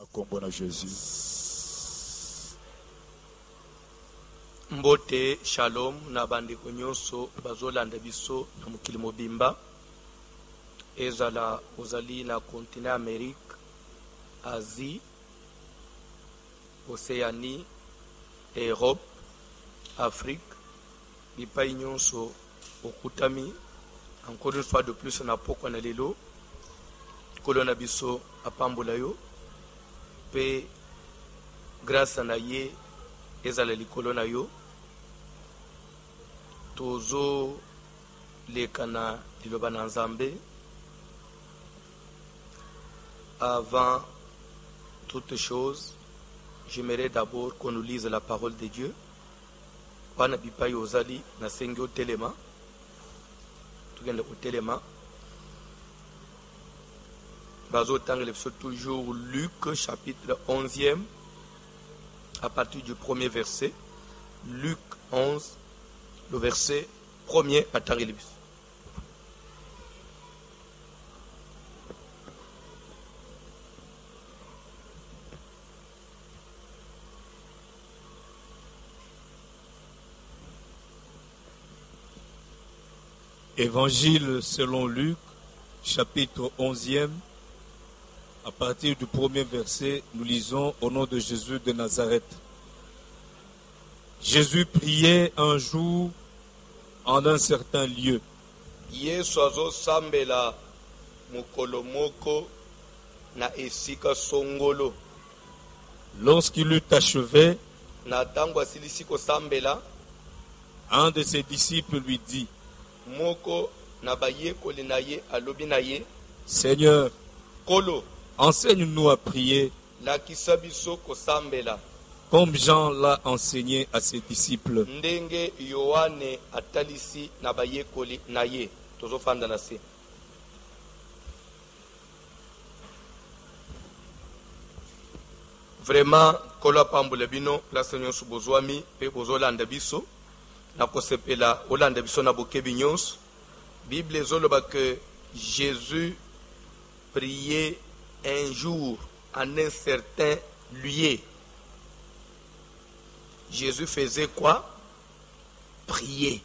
À combo na Jésus. Mbote shalom na bandeko nyonso bazolanda biso na mokili mobimba ezala ozali na continent Amérique, Asie, Océanie, Europe, Afrique, bipai nyonso okutami encore une fois de plus na pokwa na lelo kolona biso apambola yo pe grâce na ye ezala likolo na yo tozo leka na liloba na Nzambe. Avant toute chose, j'aimerais d'abord qu'on nous lise la parole de Dieu. Wana bipai ozali na sengi otelema tugende kotelema bazo tangele biso toujours Luc chapitre 11e à partir du premier verset. Luc 11 le verset 1er à tangele biso. Évangile selon Luc, chapitre 11e, à partir du premier verset, nous lisons au nom de Jésus de Nazareth. Jésus priait un jour en un certain lieu. Yesu azosambela mokolo moko na esika songolo. Lorsqu'il eut achevé, Na tango asilisi kosambela, un de ses disciples lui dit, moko na bayekoli na ye alobi na ye, Seigneur, Kolo, enseigne-nous à prier, lakisa biso kosambela comme Jean l'a enseigné à ses disciples. ndenge Yohane atalisi na bayekoli na ye. Tozofanda na se. Vraiment kolo apambula bino place nyonso bozwami pe bozolanda biso na kosepela olanda biso na bokebi nyonso. Bible ezoloba que Jésus priait un jour en un certain lieu. Jésus faisait quoi? Prier.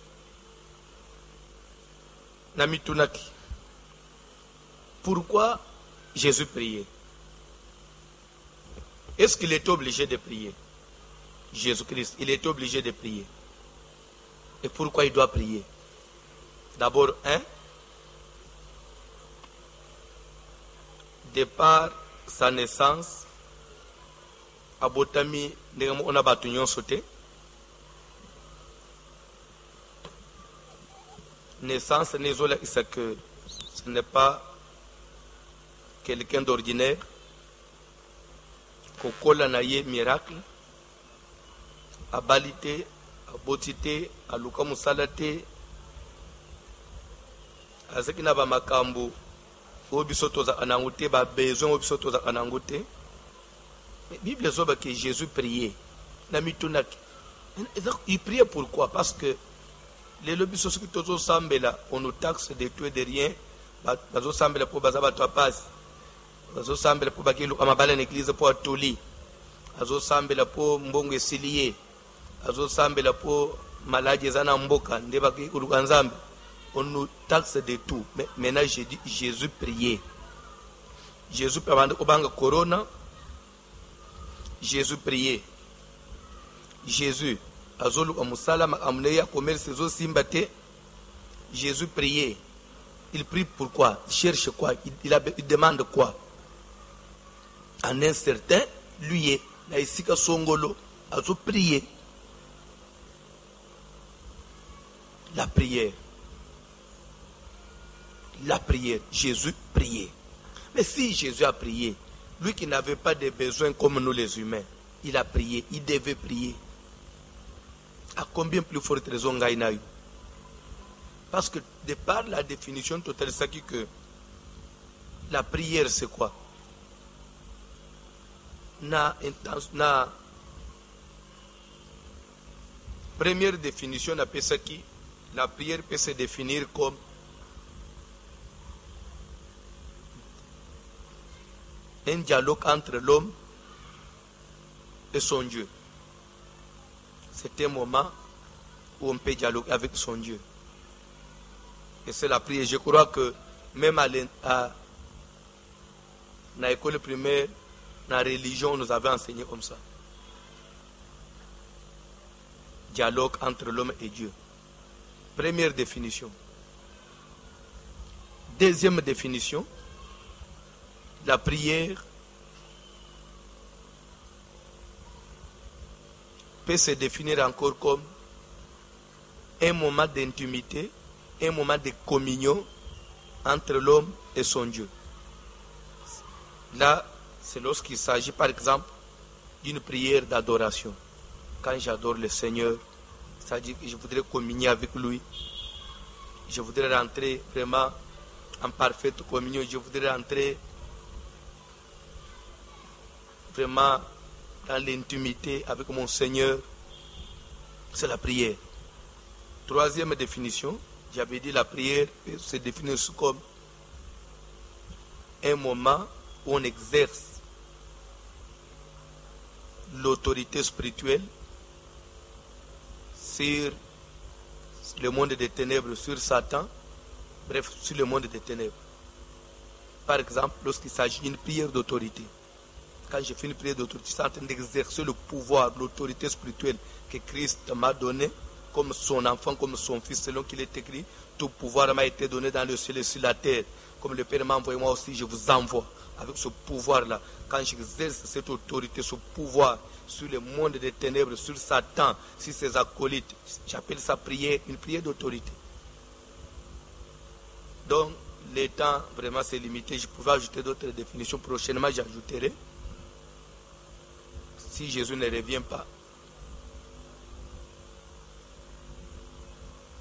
Namitunaki. Pourquoi Jésus priait? Est-ce qu'il était obligé de prier? Jésus-Christ, il était obligé de prier. Et pourquoi il doit prier? D'abord, de par sa naissance, abotami ndenge on a batu nyonso te. Naissance nezola isa que ce n'est pas quelqu'un d'ordinaire. Kokola na ye miracle, abalite, abotite, aluka musala te, azeki na ba makambo obiso toza anangote ba besoin obiso toza anangote. Bible zoba que Jésus priait. Il priait pourquoi? Parce que les lobbies sociaux qui sambela on nous taxe de tout et de rien. Bazo sambela pour bazaba to passe. Bazo sambela pour bakilu amabala l'église pour atoli. Bazo sambela pour mbongo esilié. Bazo sambela pour maladie zana mboka ndeba ki ulukanzambe. On nous taxe de tout. Mais maintenant j'ai dit Jésus priait. Jésus pendant obanga corona, Jésus priait. Jésus azolu amusala amneya commerce zo simbate. Jésus priait. Il prie pourquoi? Il cherche quoi? Il demande quoi? En un certain lieu, na isika songolo, azo prier. La prière. La prière. Jésus priait. Mais si Jésus a prié, lui qui n'avait pas de besoins comme nous les humains, il a prié, il devait prier. À combien plus forte raison gaïnaï? Parce que de par la définition totale, c'est que la prière c'est quoi? Na première définition, la prière peut se définir comme un dialogue entre l'homme et son Dieu. C'est un moment où on peut dialoguer avec son Dieu. Et c'est la prière. Je crois que même à l'école primaire, dans la religion, on nous avait enseigné comme ça. Dialogue entre l'homme et Dieu. Première définition. Deuxième définition, la prière peut se définir encore comme un moment d'intimité, un moment de communion entre l'homme et son Dieu. Là, c'est lorsqu'il s'agit par exemple d'une prière d'adoration. Quand j'adore le Seigneur, c'est-à-dire que je voudrais communier avec lui, je voudrais rentrer vraiment en parfaite communion, je voudrais rentrer vraiment dans l'intimité avec mon Seigneur, c'est la prière. Troisième définition, j'avais dit la prière peut se définir comme un moment où on exerce l'autorité spirituelle sur le monde des ténèbres, sur Satan, bref, sur le monde des ténèbres. Par exemple, lorsqu'il s'agit d'une prière d'autorité, quand je fais une prière d'autorité, je suis en train d'exercer le pouvoir, l'autorité spirituelle que Christ m'a donné comme son enfant, comme son fils, selon qu'il est écrit. Tout pouvoir m'a été donné dans le ciel et sur la terre. Comme le Père m'a envoyé, moi aussi, je vous envoie avec ce pouvoir-là. Quand j'exerce cette autorité, ce pouvoir sur le monde des ténèbres, sur Satan, sur ses acolytes, j'appelle ça prière, une prière d'autorité. Donc, le temps, vraiment, c'est limité. Je pouvais ajouter d'autres définitions. Prochainement, j'ajouterai. Si Jésus ne revient pas.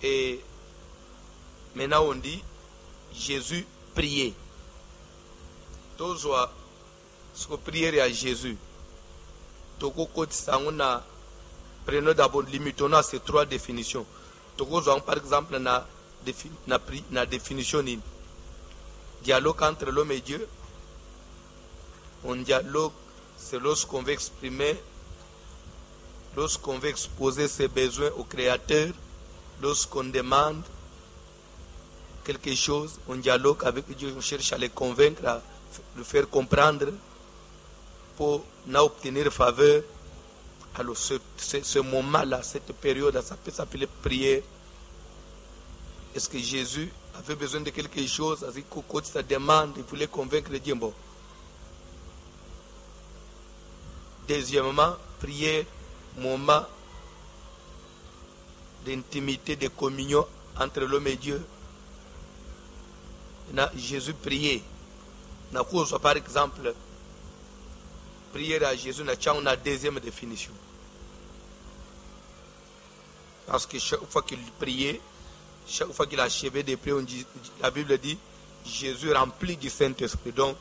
Et maintenant, on dit Jésus priait. Tous ce que prière à Jésus. Prenons d'abord, limitons à ces trois définitions. Par exemple, la définition d'une dialogue entre l'homme et Dieu. Un dialogue, c'est lorsqu'on veut exprimer, lorsqu'on veut exposer ses besoins au Créateur, lorsqu'on demande quelque chose, on dialogue avec Dieu, on cherche à le convaincre, à le faire comprendre pour obtenir faveur. Alors ce moment-là, cette période, ça peut s'appeler prière. Est-ce que Jésus avait besoin de quelque chose? Quand sa demande, il voulait convaincre Dieu. Bon. Deuxièmement, prière, moment d'intimité, de communion entre l'homme et Dieu. Jésus priait. Par exemple, prière à Jésus, on a deuxième définition. Parce que chaque fois qu'il priait, chaque fois qu'il achevait de prier, la Bible dit Jésus rempli du Saint-Esprit. Donc,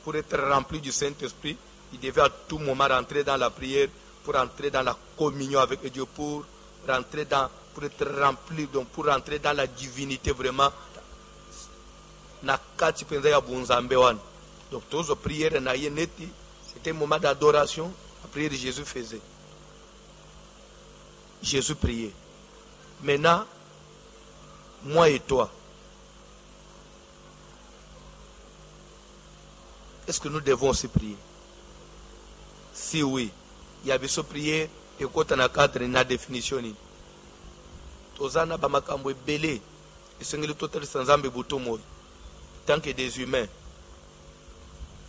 pour être rempli du Saint-Esprit, il devait à tout moment rentrer dans la prière, pour entrer dans la communion avec Dieu, pour être rempli, donc pour rentrer dans la divinité vraiment. Donc, tous les prières, c'était un moment d'adoration. La prière de Jésus faisait. Jésus priait. Maintenant, moi et toi, est-ce que nous devons aussi prier? Si oui, il y a besoin de prier et quand on a cadre une définition. Tozana bamakambo belé et sengeli total sans ambe butomo. Tant que des humains,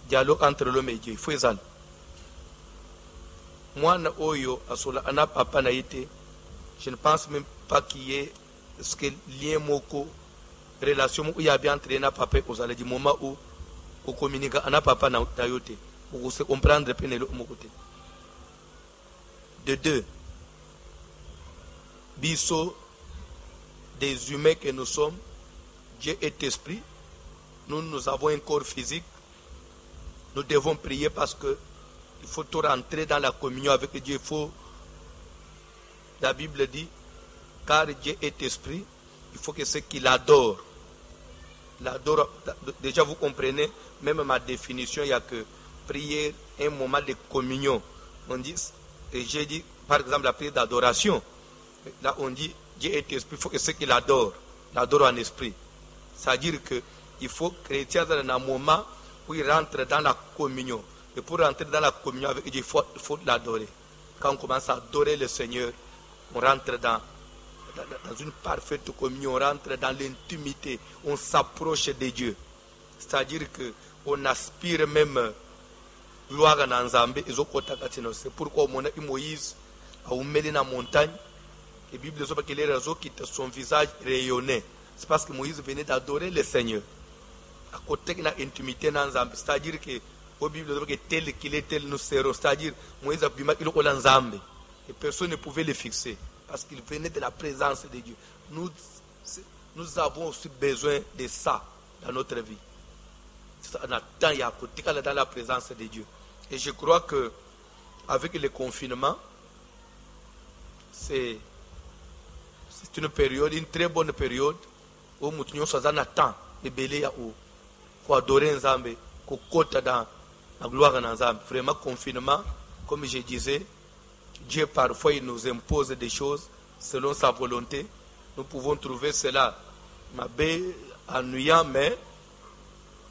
dialogue entre l'homme et Dieu, il faut y aller. Moi, oyo asola ana papa na été, je ne pense même pas qu'il y ait ce que lien moko relation où il y a bien entre na papa aux allées du moment où on communique ana papa na yote pour se comprendre peine le côté. De deux, biso des humains que nous sommes, Dieu est esprit. Nous avons un corps physique. Nous devons prier parce que il faut tout rentrer dans la communion avec Dieu. La Bible dit, car Dieu est esprit, il faut que ceux qui l'adorent. Déjà vous comprenez, même ma définition, il y a que prier un moment de communion On dit, et j'ai dit, par exemple, la prière d'adoration. Là, on dit, Dieu est esprit, il faut que ceux qui l'adorent en esprit. C'est-à-dire qu'il faut que les chrétiens dans un moment où ils rentrent dans la communion. Et pour rentrer dans la communion avec Dieu, il faut l'adorer. Quand on commence à adorer le Seigneur, on rentre dans une parfaite communion, on rentre dans l'intimité, on s'approche de Dieu. C'est-à-dire qu'on aspire même gloire à Nzambe. C'est pourquoi Moïse a oumeli dans la montagne. Et la Bible dit que les réseaux quittent son visage rayonnait. C'est parce que Moïse venait d'adorer le Seigneur. À côté de l'intimité dans Nzambe. C'est-à-dire que la Bible dit que tel qu'il est, tel nous serons. C'est-à-dire Moïse a vu qu'il est Nzambe. Et personne ne pouvait le fixer. Parce qu'il venait de la présence de Dieu. Nous avons aussi besoin de ça dans notre vie. On attend il y a côté dans la présence de Dieu. Et je crois que avec le confinement, c'est une période, une très bonne période où nous sommes attend de belé pour adorer Nzambe, pour côté dans la gloire de Nzambe. Vraiment confinement, comme je disais, Dieu parfois il nous impose des choses selon sa volonté. Nous pouvons trouver cela ennuyant, mais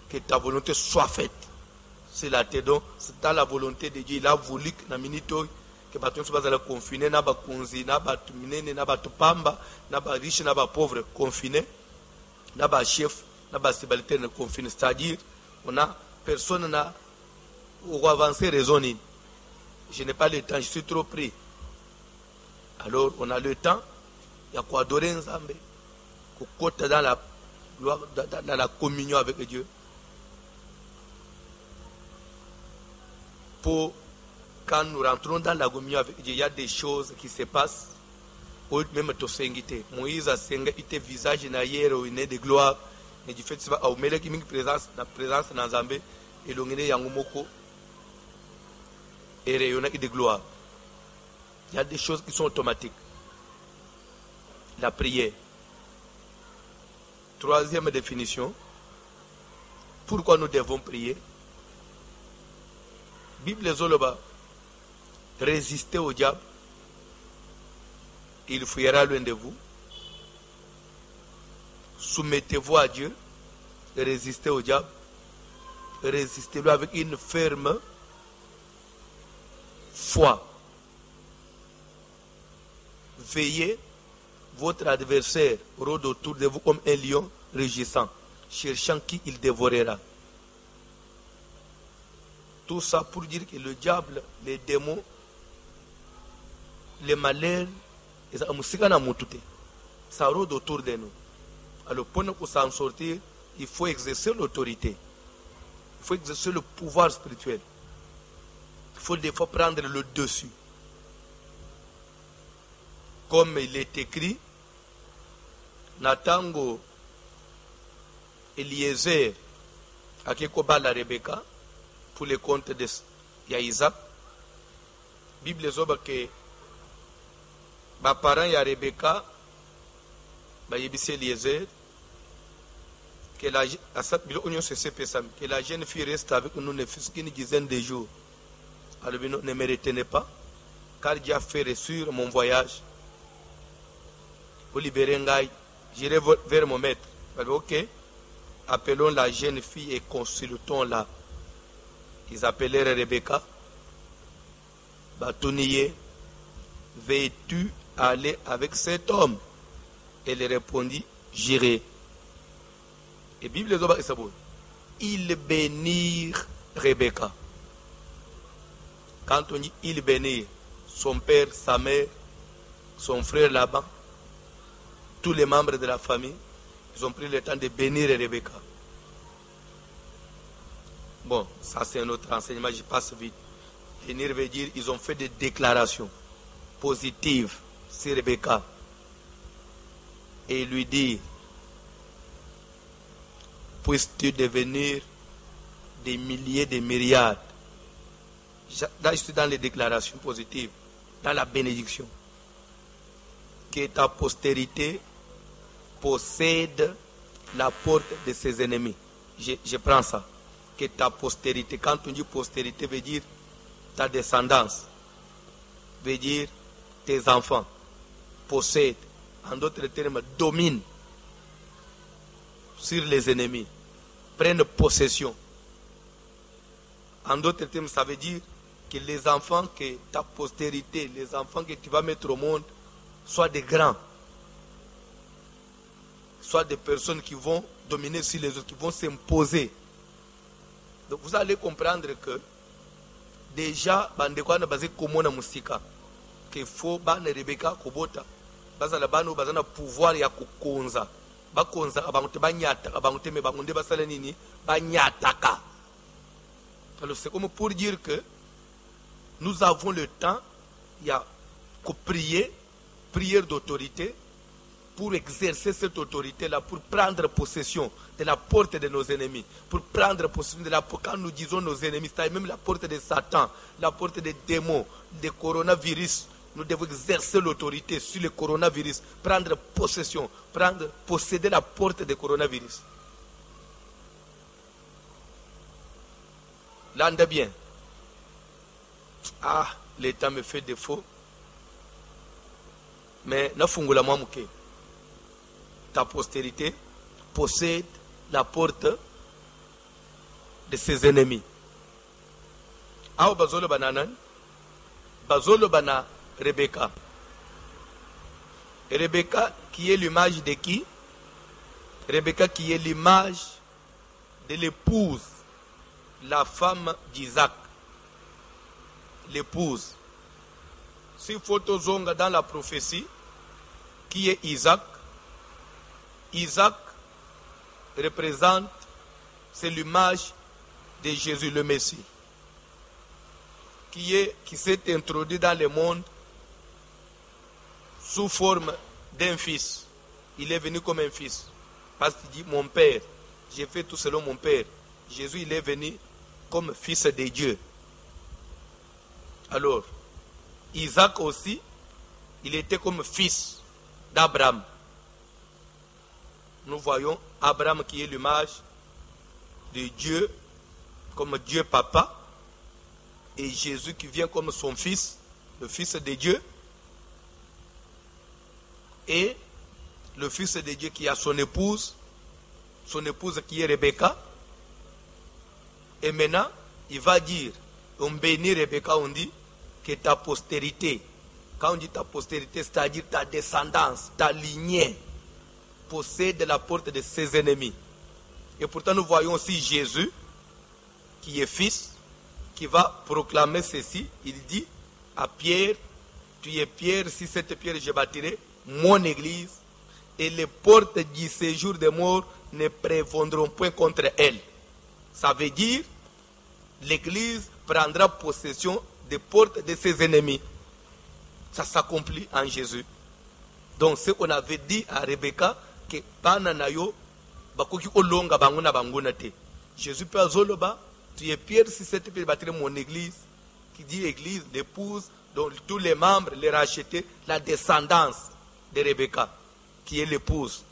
que ta volonté soit faite. C'est la donc c'est dans la volonté de Dieu. Il a voulu que na minito que bato soit dans confiné na ba kunzi na ba minene na ba tupamba na ba riche na ba pauvre confiné na ba chef na ba subalterne confiné. C'est-à-dire on a personne n'a ou avancer raisonner. Je n'ai pas le temps, je suis trop pris. Alors on a le temps, il y a quoi adorer Nzambe, côté dans la communion avec Dieu. Pour quand nous rentrons dans la communion avec Dieu, il y a des choses qui se passent. Même to sengite. Moïse a sengite visage na yero ine de gloire. Et du fait ça, au mêlé qui présence dans Nzambe et l'ongene yangumoko. Et rayonnant de gloire. Il y a des choses qui sont automatiques. La prière. Troisième définition. Pourquoi nous devons prier? Bible Zoloba. Résistez au diable. Il fuira loin de vous. Soumettez-vous à Dieu. Résistez au diable. Résistez-lui avec une ferme foi. Veillez, votre adversaire rôde autour de vous comme un lion rugissant, cherchant qui il dévorera. Tout ça pour dire que le diable, les démons, les malheurs, ça rôde autour de nous. Alors pour s'en sortir, il faut exercer l'autorité. Il faut exercer le pouvoir spirituel. Il faut des fois prendre le dessus. Comme il est écrit, Natango Eliezer a la Rebecca pour le compte de Isaac. Bible zoba que ma parent ya Rebecca ba yebisi Eliezer que la jeune fille reste avec nous ne fût qu'une dizaine de jours. Alors ne me retenez pas, car Dieu a fait sur mon voyage. Pour libérer Ngaï, j'irai vers mon maître. Alors, ok, appelons la jeune fille et consultons-la. Ils appelèrent Rebecca. Batounié, veux-tu aller avec cet homme? Elle répondit, j'irai. Et Bible dit, ils bénirent Rebecca. Quand on dit il bénit son père, sa mère, son frère là-bas, tous les membres de la famille, ils ont pris le temps de bénir Rebecca. Bon, ça c'est un autre enseignement, je passe vite. Bénir veut dire ils ont fait des déclarations positives sur Rebecca. Et lui dit, puisses-tu devenir des milliers, des myriades. Là, je suis dans les déclarations positives, dans la bénédiction. Que ta postérité possède la porte de ses ennemis. Je prends ça. Que ta postérité, quand on dit postérité, veut dire ta descendance. veut dire tes enfants possèdent, en d'autres termes, dominent sur les ennemis, prennent possession. En d'autres termes, ça veut dire que les enfants que ta postérité, les enfants que tu vas mettre au monde, soient des grands, soient des personnes qui vont dominer sur les autres, qui vont s'imposer. Donc vous allez comprendre que déjà, bandekwana basé komona musika, que faut ban Rebecca kobota, bazala bano bazana pouvoir ya kukonza, bakonza abangote banyata, abangote me bangonde basala nini, banyataka. Alors c'est comme pour dire que nous avons le temps, il y a que prier, prière d'autorité, pour exercer cette autorité-là, pour prendre possession de la porte de nos ennemis, pour prendre possession de la porte, quand nous disons nos ennemis, c'est même la porte de Satan, la porte des démons, des coronavirus. Nous devons exercer l'autorité sur le coronavirus, prendre possession, posséder la porte des coronavirus. Là, on est bien. Ah, le temps me fait défaut. Mais nafungula mwamuke. Ta postérité possède la porte de ses ennemis. Aho bazolo bananan, bazolo bana Rebecca. Et Rebecca qui est l'image de qui? Rebecca qui est l'image de l'épouse, la femme d'Isaac. L'épouse. Si photo zonga dans la prophétie, qui est Isaac? Isaac représente, c'est l'image de Jésus le Messie, qui s'est introduit dans le monde sous forme d'un fils. Il est venu comme un fils, parce qu'il dit, mon père, j'ai fait tout selon mon père. Jésus, il est venu comme fils de Dieu. Alors, Isaac aussi, il était comme fils d'Abraham. Nous voyons Abraham qui est l'image de Dieu, comme Dieu papa, et Jésus qui vient comme son fils, le fils de Dieu, et le fils de Dieu qui a son épouse qui est Rebecca. Et maintenant, il va dire, on bénit Rebecca, on dit que ta postérité, quand on dit ta postérité, c'est-à-dire ta descendance, ta lignée, possède la porte de ses ennemis. Et pourtant, nous voyons aussi Jésus, qui est fils, qui va proclamer ceci. Il dit à Pierre, tu es Pierre, si cette pierre je bâtirai mon église, et les portes du séjour des morts ne prévaudront point contre elle. Ça veut dire, l'église prendra possession des portes de ses ennemis. Ça s'accomplit en Jésus. Donc ce qu'on avait dit à Rebecca, que bananayo bakoki olonga banguna banguna te. Jésus peut azoloba, tu es Pierre, si cette pierre bâtirait mon église, qui dit église, l'épouse, dont tous les membres les rachetés, la descendance de Rebecca, qui est l'épouse.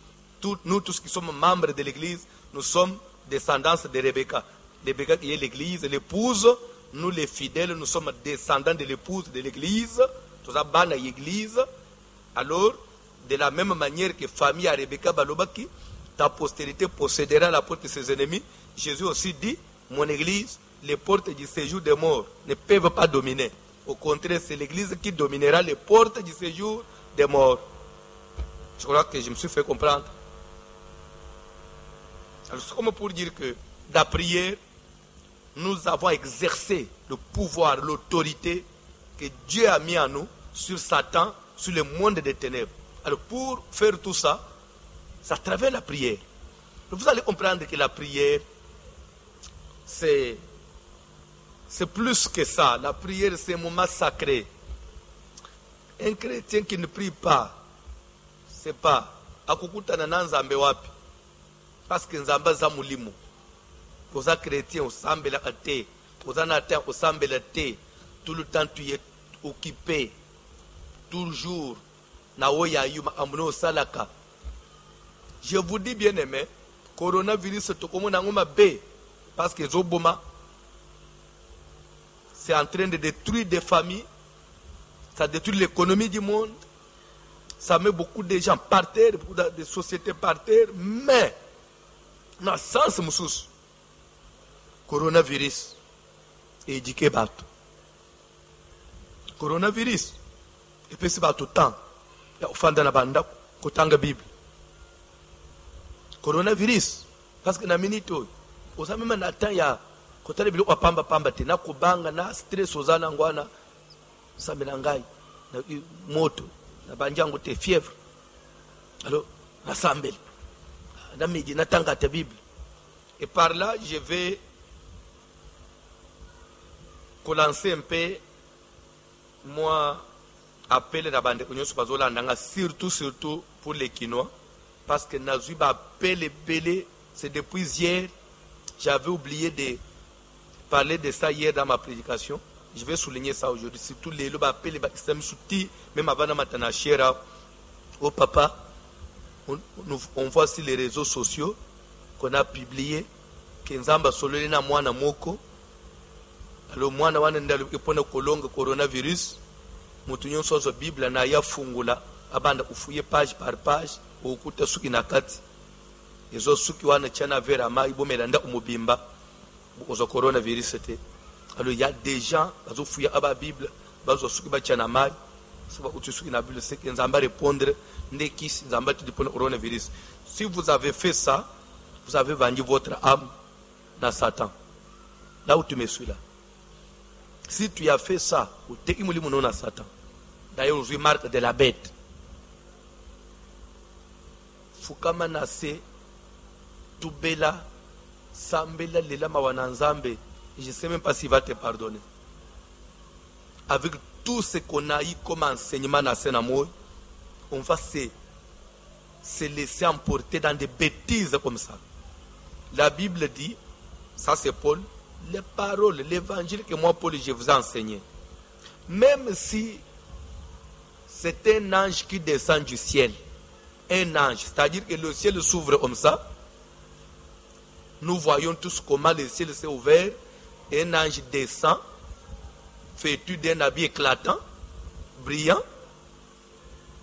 Nous tous qui sommes membres de l'église, nous sommes descendants de Rebecca. Rebecca qui est l'église, l'épouse, nous les fidèles, nous sommes descendants de l'épouse de l'église, tout ça bana l'église. Alors, de la même manière que famille à Rebecca Balobaki, ta postérité possédera la porte de ses ennemis. Jésus aussi dit, mon église, les portes du séjour des morts ne peuvent pas dominer. Au contraire, c'est l'église qui dominera les portes du séjour des morts. Je crois que je me suis fait comprendre. Alors c'est comme pour dire que la prière, nous avons exercé le pouvoir, l'autorité que Dieu a mis en nous sur Satan, sur le monde des ténèbres. Alors pour faire tout ça, c'est à travers la prière. Donc vous allez comprendre que la prière, c'est plus que ça. La prière, c'est un moment sacré. Un chrétien qui ne prie pas, c'est pas akukutana na nzambe wapi, parce que nzambe za mulimo. Oza chrétien osambela te, oza natin osambela te, tout le temps tu es occupé, toujours na oya yuma amuno salaka. Je vous dis bien aimé, coronavirus tokomona ngoma be, parce que zoboma, c'est en train de détruire des familles, Ça détruit l'économie du monde. Ça met beaucoup de gens par terre, beaucoup de sociétés par terre. Mais, dans le sens moussous, coronavirus, éduqué bateau. Coronavirus, et puis c'est bateau temps. Il y a offrande dans la bande, kotanga Bible. Coronavirus, parce que na minute, aux amis maintenant, il y a, quand on a pamba, na kubanga, na stress, aux anangwana, samenangai, na moto, na banjango te fièvre. Alors, na sambel, na midi, na tanga ta Bible. Et par là, je vais lancer un peu, moi, appel la bande, surtout pour les Quinois, parce que Nazuba appelle, c'est depuis hier, j'avais oublié de parler de ça hier dans ma prédication. Je vais souligner ça aujourd'hui. Surtout les lobes appellent, même avant de matana chera au papa, on voit sur les réseaux sociaux qu'on a publié que Nzamba sololi na mwana moko. Alors mwana wana ndalo ipona kolonga coronavirus. Mutu nyonso zo Bible na ya fungula abanda ufuye page par page ukuta suki na kati. Ezo suki wana chana vera ma ibomela nda umubimba ozo coronavirus te. Alors il y a des gens bazo fuya aba Bible bazo suki ba chana mai soba utu suki na Bible c'est que Nzamba répondre ndekisi Nzamba te dépendre coronavirus. Si vous avez fait ça, vous avez vendu votre âme dans Satan. Là où tu me suis là. Si tu as fait ça, tu es dans Satan. D'ailleurs, on marque de la bête. Fukama nase, tubela, sambela, lela mawananzambe. Je ne sais même pas s'il va te pardonner. Avec tout ce qu'on a eu comme enseignement dans Sénamoy, on va se laisser emporter dans des bêtises comme ça. La Bible dit, ça c'est Paul, les paroles, l'évangile que moi, Paul, je vous ai enseigné. Même si c'est un ange qui descend du ciel, un ange, c'est-à-dire que le ciel s'ouvre comme ça, nous voyons tous comment le ciel s'est ouvert, et un ange descend, vêtu d'un habit éclatant, brillant,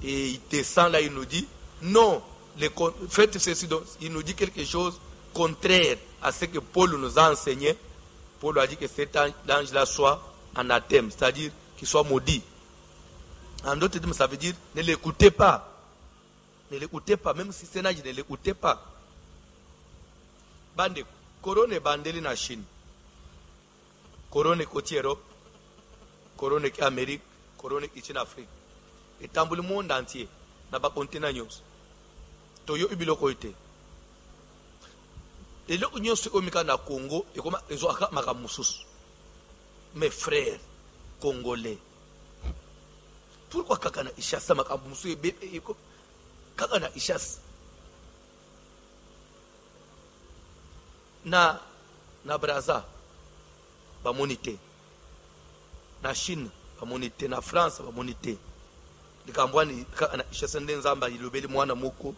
et il descend là, il nous dit, non, faites ceci, donc, il nous dit quelque chose contraire à ce que Paul nous a enseigné. Paul a dit que cet ange-là soit anathème, c'est-à-dire qu'il soit maudit. En d'autres termes, ça veut dire ne l'écoutez pas. Ne l'écoutez pas, même si c'est un ange, ne l'écoutez pas. Bande, corona bandeli na Chine. Corona côté Europe. Corona qui Amérique. Corona qui Afrique. Et dans le monde entier, na ba continent nyos. Toyo ubilo koite. Et là, on est au Congo, et comme ils ont mes frères congolais. Pourquoi Kakana Ishas Makamusu et Kakana Ishas na Braza, ba monité. Na Chine, ba monité. Na France, ba monité. Les Cambouani, Kakana Ishas Ndenzamba, il obéit mwana moko.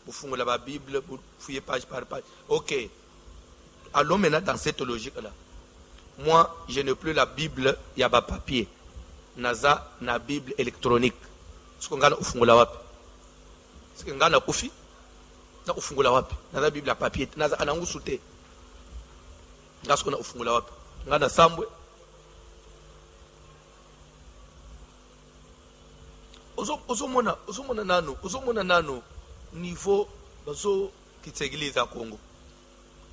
Vous fouillez la Bible, vous fouillez page par page. Ok. Allons maintenant dans cette logique-là. Moi, je n'ai plus la Bible, il y a pas papier. Naza, na Bible électronique. Ce qu'on gagne au fungula wapi. Ce qu'on gagne au kufi, na au fungula wapi. Naza Bible à papier. Naza anangu soute. Naza qu'on a au fungula wapi. Ngana sambwe. Ozomona nano. Niveau bazo kitsegliza Congo.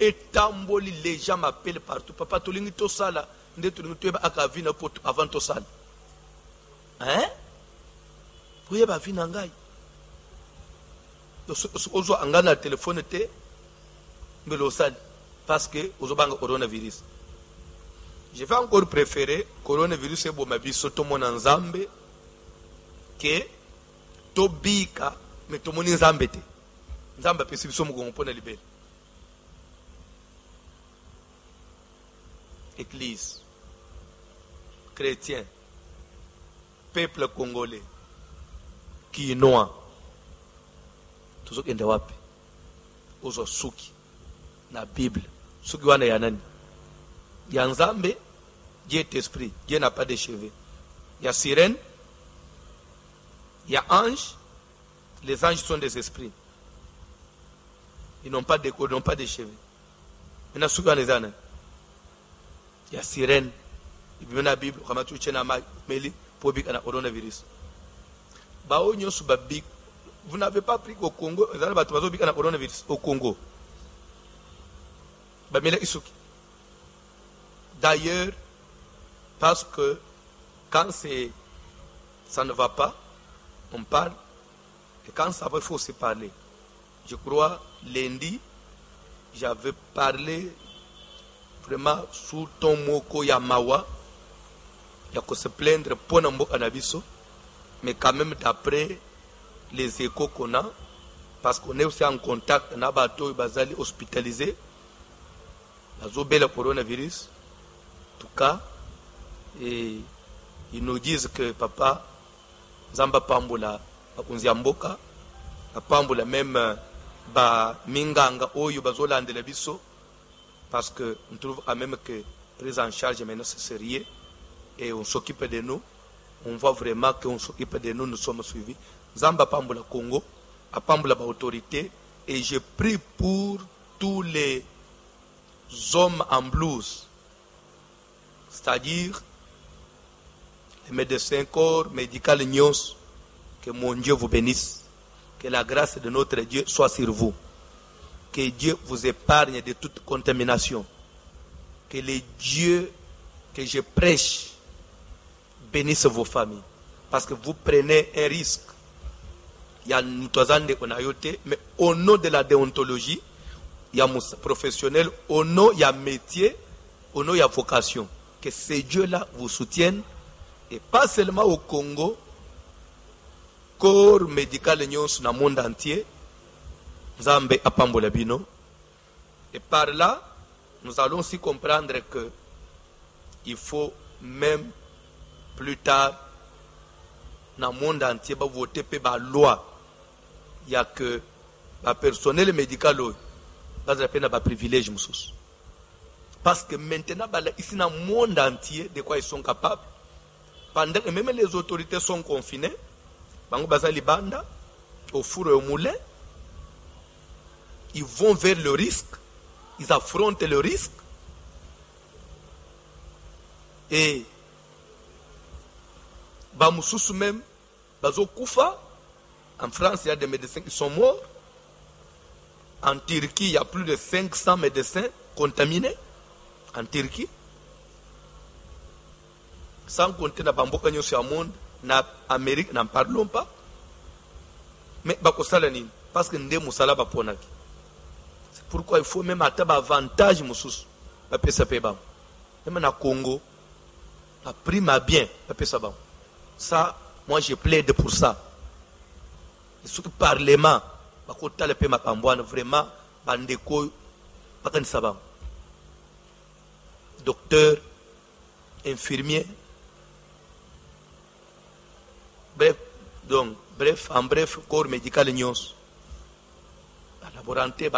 Et tamboli les gens m'appellent partout. Papa tolingi to sala, nde tolingi to eba akavina poto avant to sala. Hein? Oye ba vina ngai. Ozo angana téléphone te mbelo sala parce que ozo banga coronavirus. Je vais encore préférer coronavirus ebo mabiso to mona nzambe que to bika mais tout le monde est embêté. Nzamba pesi biso mugongo pona libere. Église, chrétien, peuple congolais, Quinois, tout ce qui est wapi, ozo suki, na Bible, suki wana ya nani? Ya Nzambe, Dieu est esprit, Dieu n'a pas de cheveux. Ya sirène, Il y a anges. Les anges sont des esprits. Ils n'ont pas de corps, ils n'ont pas de cheveux. Maintenant, ce qu'on les a, il y a sirène. Il y a la Bible, comme tu as dit, pour le coronavirus. Vous n'avez pas pris au Congo, vous avez pas le coronavirus au Congo. D'ailleurs, parce que quand ça ne va pas, on parle, et quand ça va, il faut aussi parler. Je crois, lundi, j'avais parlé vraiment sous ton moko Yamawa. Il y a que se plaindre pour Nambo Anabiso, mais quand même d'après les échos qu'on a, parce qu'on est aussi en contact, Nabato et Bazali hospitalisés, le coronavirus, en tout cas, et ils nous disent que papa, Zamba Pambola, Kunziamboka, Pambola même, Minganga, Oyo, Bazola, Andelabiso, parce qu'on trouve quand même que prise en charge maintenant c'est sérieux et on s'occupe de nous. On voit vraiment qu'on s'occupe de nous, nous sommes suivis. Zamba Pambola Congo, à Pambola autorité, et je prie pour tous les hommes en blouse, c'est-à-dire les médecins, corps médical, Nyos, que mon Dieu vous bénisse, que la grâce de notre Dieu soit sur vous, que Dieu vous épargne de toute contamination, que les dieux que je prêche bénissent vos familles, parce que vous prenez un risque. Il y a une mais au nom de la déontologie, il y a mon professionnel, au nom il y a métier, au nom il y a vocation. Que ces dieux-là vous soutiennent, et pas seulement au Congo, corps médical dans le monde entier, Zambé Apambola Bino. Et par là, nous allons aussi comprendre que il faut même plus tard, dans le monde entier, voter pour la loi. Il n'y a que le personnel médical qui a un privilège. Parce que maintenant, ici dans le monde entier, de quoi ils sont capables. Pendant que même les autorités sont confinées, au four et au moulin, ils vont vers le risque, ils affrontent le risque. Et Bamoussous même, Bazo Koufa, en France, il y a des médecins qui sont morts. En Turquie, il y a plus de 500 médecins contaminés. En Turquie. Sans compter dans Bamboka sur le monde, dans l'Amérique, n'en parlons pas. Mais parce que nous sommes là. C'est pourquoi il faut même avoir avantage. Même dans le Congo, la prime à bien. Ça, moi je plaide pour ça. Et surtout le Parlement, vraiment, docteur, infirmier, en bref, corps médical, laboranté,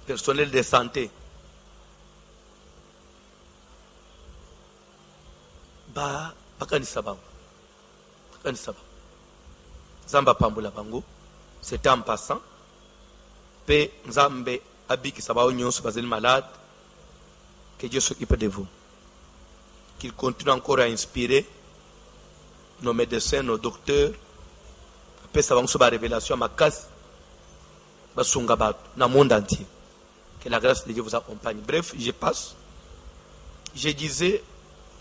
personnel de santé. Zamba Pambola Bango, c'était en passant. Pe Nzambe Abiki Sabao Nyons, Basel malade. Que Dieu s'occupe de vous. Qu'il continue encore à inspirer nos médecins, nos docteurs. Pe Sabang Soba révélation à ma casse. Basungabat, dans le monde entier. Que la grâce de Dieu vous accompagne. Bref, je passe. Je disais,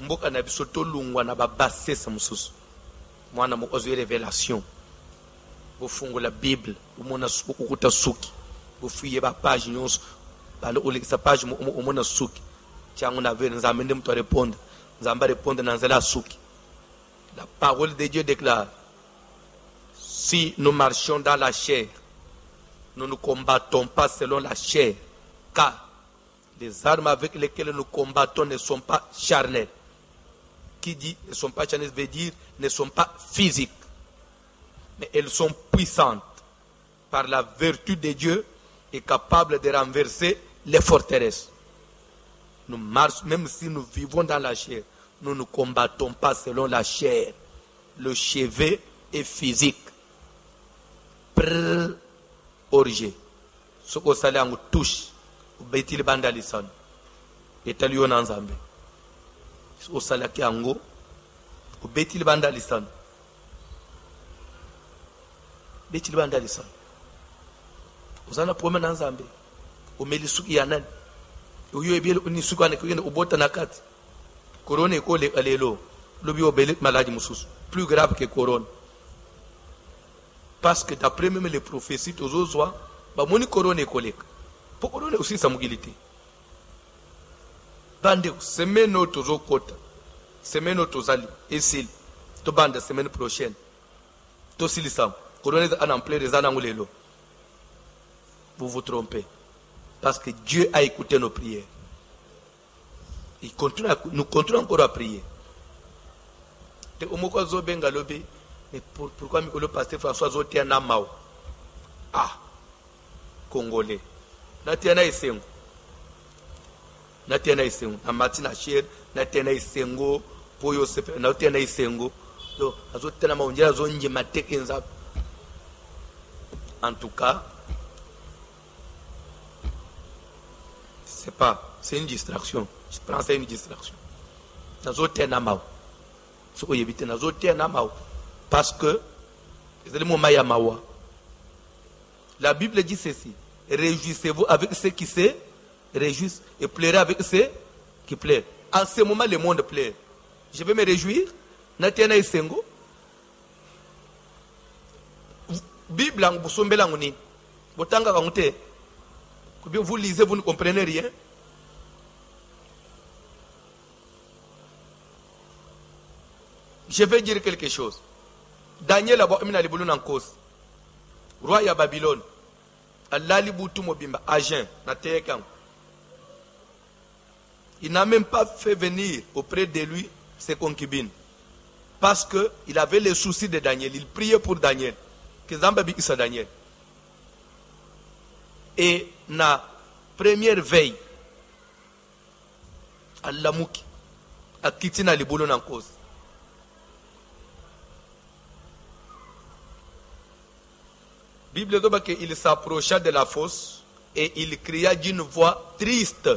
Mboka na bisoto lungwa na babase sa mususu. Mwana mokozo révélation. Vous fungez la Bible, vous mona ukuta suki. Vous fuyez la page nyonso. Balo sa page au mona suki. Tiango na ver nzamende mto répondre. Nzamba répondre na nzela suki. La parole de Dieu déclare: si nous marchons dans la chair, nous ne combattons pas selon la chair, car les armes avec lesquelles nous combattons ne sont pas charnelles. Qui dit ne sont pas charnelles veut dire ne sont pas physiques, mais elles sont puissantes par la vertu de Dieu et capables de renverser les forteresses. Nous marchons, même si nous vivons dans la chair, nous ne combattons pas selon la chair, le chevet est physique. Prrr, orge. Ce qu'on s'allait en touche, au bétil bandalisson. Et talio nanzambe. Au salaki ango, au bétil bandalisson. Bétil bandalisson. Aux ana promène nanzambe. Au melisuki yanan. Au yo ebiel unisuka ne kuyene ubota nakati. Corona est collé à l'élo. L'obio belette maladie moussous. Plus grave que corona. Parce que d'après même les prophéties, tous aux oies, bah mon corona est collé. Pour corona aussi sa mobilité. Bande, semaine autre aux côtes. Semaine autre aux alliés. Et s'il. To bande semaine prochaine. To silisam. Corona est en plein des anangoulélo. Vous vous trompez. Parce que Dieu a écouté nos prières. Nous continuons encore à prier. Mais pourquoi le pasteur François Zotia Namao? Ah, Congolais. Natiana Isengo. Natiana Isengo. Namatina Cher, Natiana Isengo, Poyo Sepe, Natiana Isengo. Donc, Azotena Maundia Zonji Matekenza. En tout cas, c'est une distraction. Je prends ça une distraction. Parce que la Bible dit ceci: réjouissez-vous avec ceux qui se réjouissent et pleurez avec ceux qui pleurent. En ce moment, le monde pleure. Je vais me réjouir. Natiana Isengo. Bible en Boussombelangoni. Botanga Kangote. Vous lisez, vous ne comprenez rien. Je vais dire quelque chose. Daniel a mis les boulons en cause. Roi ya Babylone. Allah li boutou mobimba agent na teyekan. Il n'a même pas fait venir auprès de lui ses concubines. Parce que il avait les soucis de Daniel. Il priait pour Daniel. Que Zambabi isa Daniel. Et na première veille, Allah mouki a quitté na les boulons en cause. Bible dit qu'il s'approcha de la fosse et il cria d'une voix triste.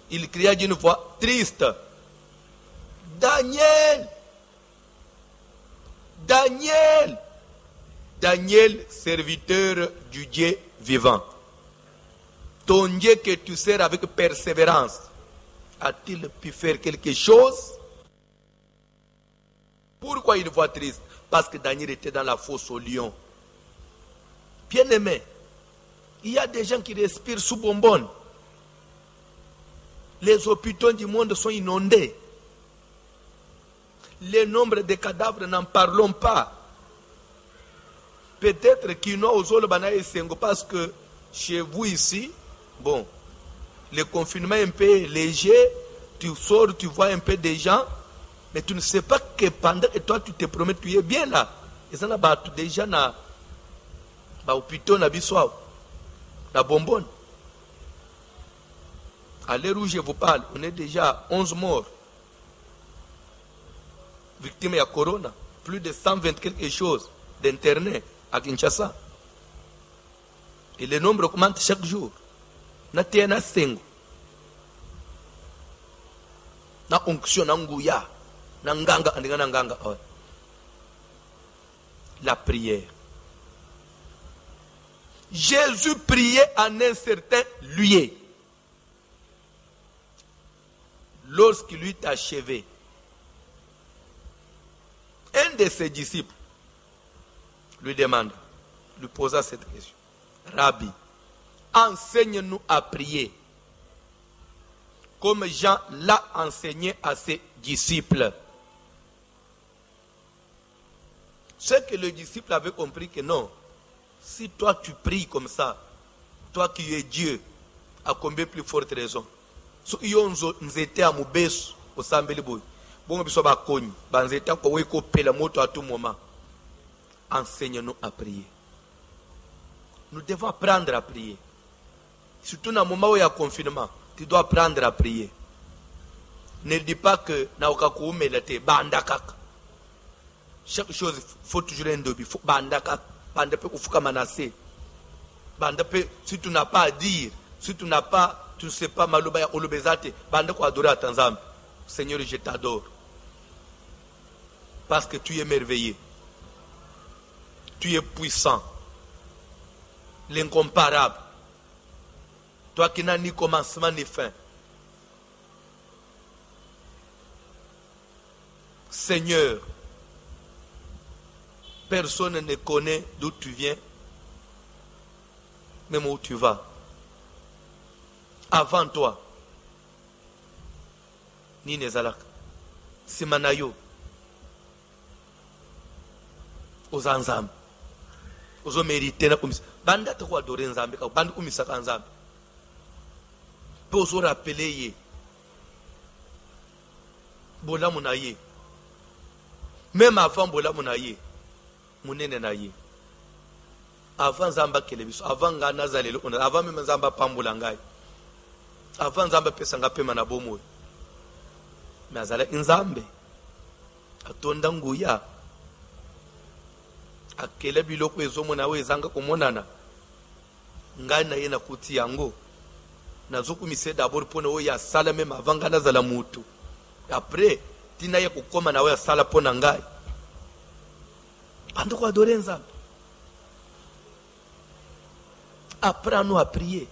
Il cria d'une voix triste: Daniel! Daniel! Daniel, serviteur du Dieu vivant. Ton Dieu que tu sers avec persévérance, a-t-il pu faire quelque chose? Pourquoi une voix triste? Parce que Daniel était dans la fosse au lion. Bien aimé, il y a des gens qui respirent sous bonbonne. Les hôpitaux du monde sont inondés. Le nombre de cadavres, n'en parlons pas. Peut-être qu'ils n'ont aux autres parce que chez vous ici, bon, le confinement est un peu léger, tu sors, tu vois un peu des gens, mais tu ne sais pas que pendant que toi tu te promets, tu es bien là. Et ça n'a pas déjà na hôpital na biswa na bonbonne. À l'heure où je vous parle, on est déjà 11 morts. Victimes de corona. Plus de 120 quelque chose d'internés à Kinshasa. Et le nombre augmente chaque jour. Na tena sengo. Na onction na nguya. Na nganga andinga na nganga. La prière. Jésus priait en un certain lieu. Lorsqu'il eut achevé, un de ses disciples lui demanda, lui posa cette question: Rabbi, enseigne-nous à prier, comme Jean l'a enseigné à ses disciples. C'est que le disciple avait compris que non, si toi tu pries comme ça, toi qui es Dieu, à combien plus forte raison? So yonzo nzete a mubesu osambeli boy. Bongo biso ba konyi, ba nzete ko weko pela moto à tout moment. Enseigne-nous à prier. Nous devons apprendre à prier. Surtout dans le moment où il y a confinement, tu dois apprendre à prier. Ne dis pas que na okakuumelate bandakaka. chaque chose, il faut toujours un début. Si tu n'as pas à dire, si tu n'as pas, tu ne sais pas, malobaya olobezate, banda ko adorer à Tanzam. Seigneur, je t'adore. Parce que tu es merveilleux. Tu es puissant. L'incomparable. Toi qui n'as ni commencement ni fin. Seigneur, personne ne connaît d'où tu viens, même où tu vas. Avant toi, ni nezalak, simanayo, aux anzam, aux mérité na kumis. Banda te quoi adorer nzambe, banda kumisa kanzambe. Pour se rappeler ye, bola munaye. Même avant bola munaye, munene na ye. Avant zamba kelebiso, avant ngana zalelo, avant même zamba pambula ngai. Avant nzambe pesanga pema na bomo. Mais azala nzambe. Atonda nguya. Akele biloko ezomo na we zanga komonana. Ngai na ye na kuti yango. Nazoku mise d'abord pona we ya sala même avant ngana zala mutu. Après tina ye kokoma na we ya sala pona ngai. Ando ko adorer nzambe. Apprends-nous à prier.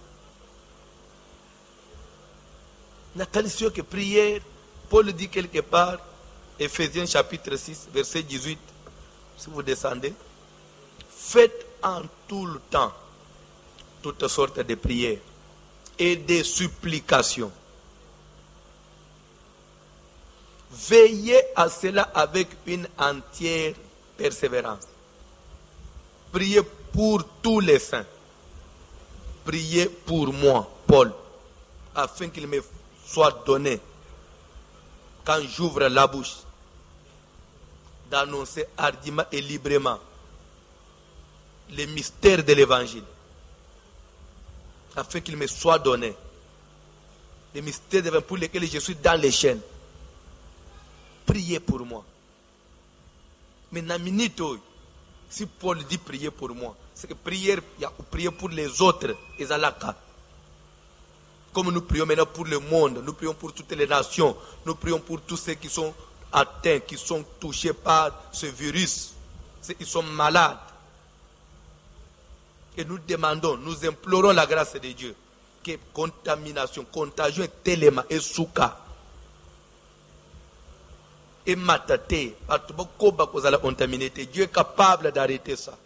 Nathalie, sûr que prière, Paul dit quelque part, Ephésiens chapitre 6, verset 18, si vous descendez, faites en tout le temps toutes sortes de prières et de supplications. Veillez à cela avec une entière persévérance. Priez pour tous les saints. Priez pour moi, Paul, afin qu'il me soit donné, quand j'ouvre la bouche, d'annoncer hardiment et librement les mystères de l'évangile, afin qu'il me soit donné les mystères de l'évangile pour lesquels je suis dans les chaînes. Priez pour moi. Mais na minute, si Paul dit prier pour moi, c'est que prière, il y a prier pour les autres, ezalaka. Comme nous prions maintenant pour le monde, nous prions pour toutes les nations, nous prions pour tous ceux qui sont atteints, qui sont touchés par ce virus, ceux qui sont malades. Et nous demandons, nous implorons la grâce de Dieu, que contamination, contagion est tellement et souka. Et matate, Dieu est capable d'arrêter ça.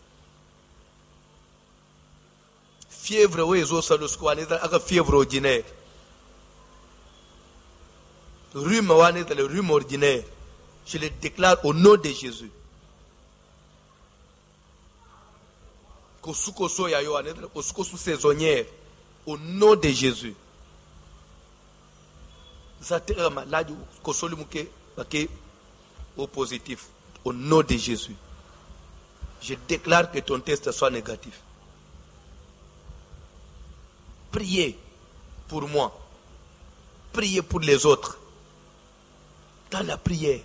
Fièvre, oui, fièvre ordinaire. Rhume, le rhume ordinaire. Je le déclare au nom de Jésus. Saisonnière. Au nom de Jésus. Au positif. Au nom de Jésus. Je déclare que ton test soit négatif. Priez pour moi. Priez pour les autres. Dans la prière.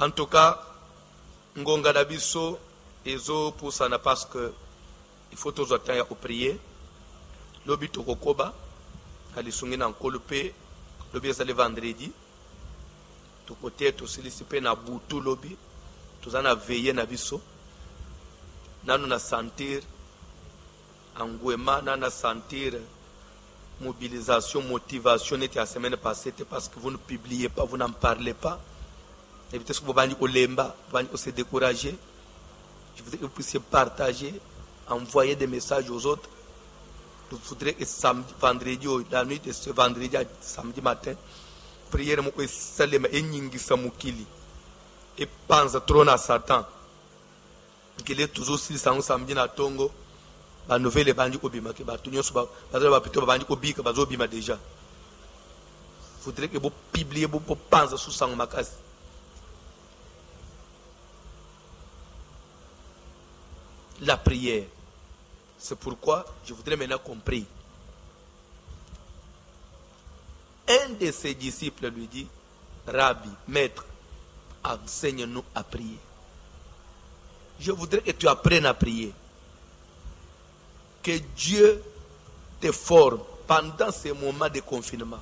En tout cas, Ngonga Dabiso ezo pour ça parce que il faut tous attendre au prier. Lobi tokokoba alisungina nkolupe lobi ezali vendredi. Côté to solliciter na butu lobby tous en a veillé na biso nanu na sentir engouement na sentir mobilisation motivation était la semaine passée parce que vous ne publiez pas, vous n'en parlez pas. Évitez que vous veniez au lemba, vous veniez se décourager. Je voudrais que vous puissiez partager, envoyer des messages aux autres. Je voudrais que samedi, vendredi, la nuit de ce vendredi à samedi matin, prière mo salema enyingisa mukili et pense trop na Satan qu'il est toujours si sango samedi na tongo ba nouvelle bandi obima ke ba tunyo so ba pito bandi obika ba zobima déjà. Faudrait que vous publiez vous pense sous sango makasi. La prière. C'est pourquoi je voudrais maintenant qu'on prie. Un de ses disciples lui dit, Rabbi, maître, enseigne-nous à prier. Je voudrais que tu apprennes à prier. Que Dieu te forme pendant ces moments de confinement.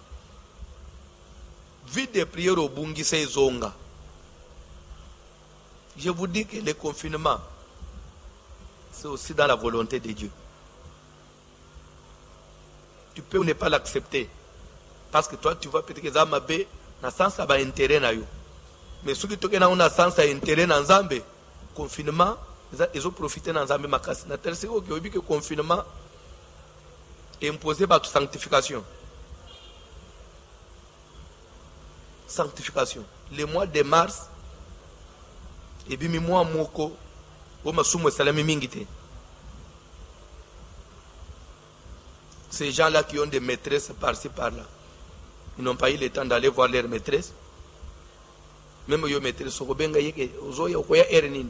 Vie de prière au Bungi Seizonga. Je vous dis que le confinement, c'est aussi dans la volonté de Dieu. Tu peux ne pas l'accepter. Parce que toi, tu vois peut-être que ça m'a bé, na sens à intérêt na yo. Mais ceux qui toquent na sens à intérêt na Nzambe, confinement, ils ont profité na Nzambe makasi. Na tel c'est que confinement imposé par toute sanctification. Sanctification. Le mois de mars, et puis moi moko, o masumo salami mingite. Ces gens-là qui ont des maîtresses par-ci par-là, ils n'ont pas eu le temps d'aller voir leur maîtresse. Même yo maîtresse, so benga yeke, ozo ya koya ernin,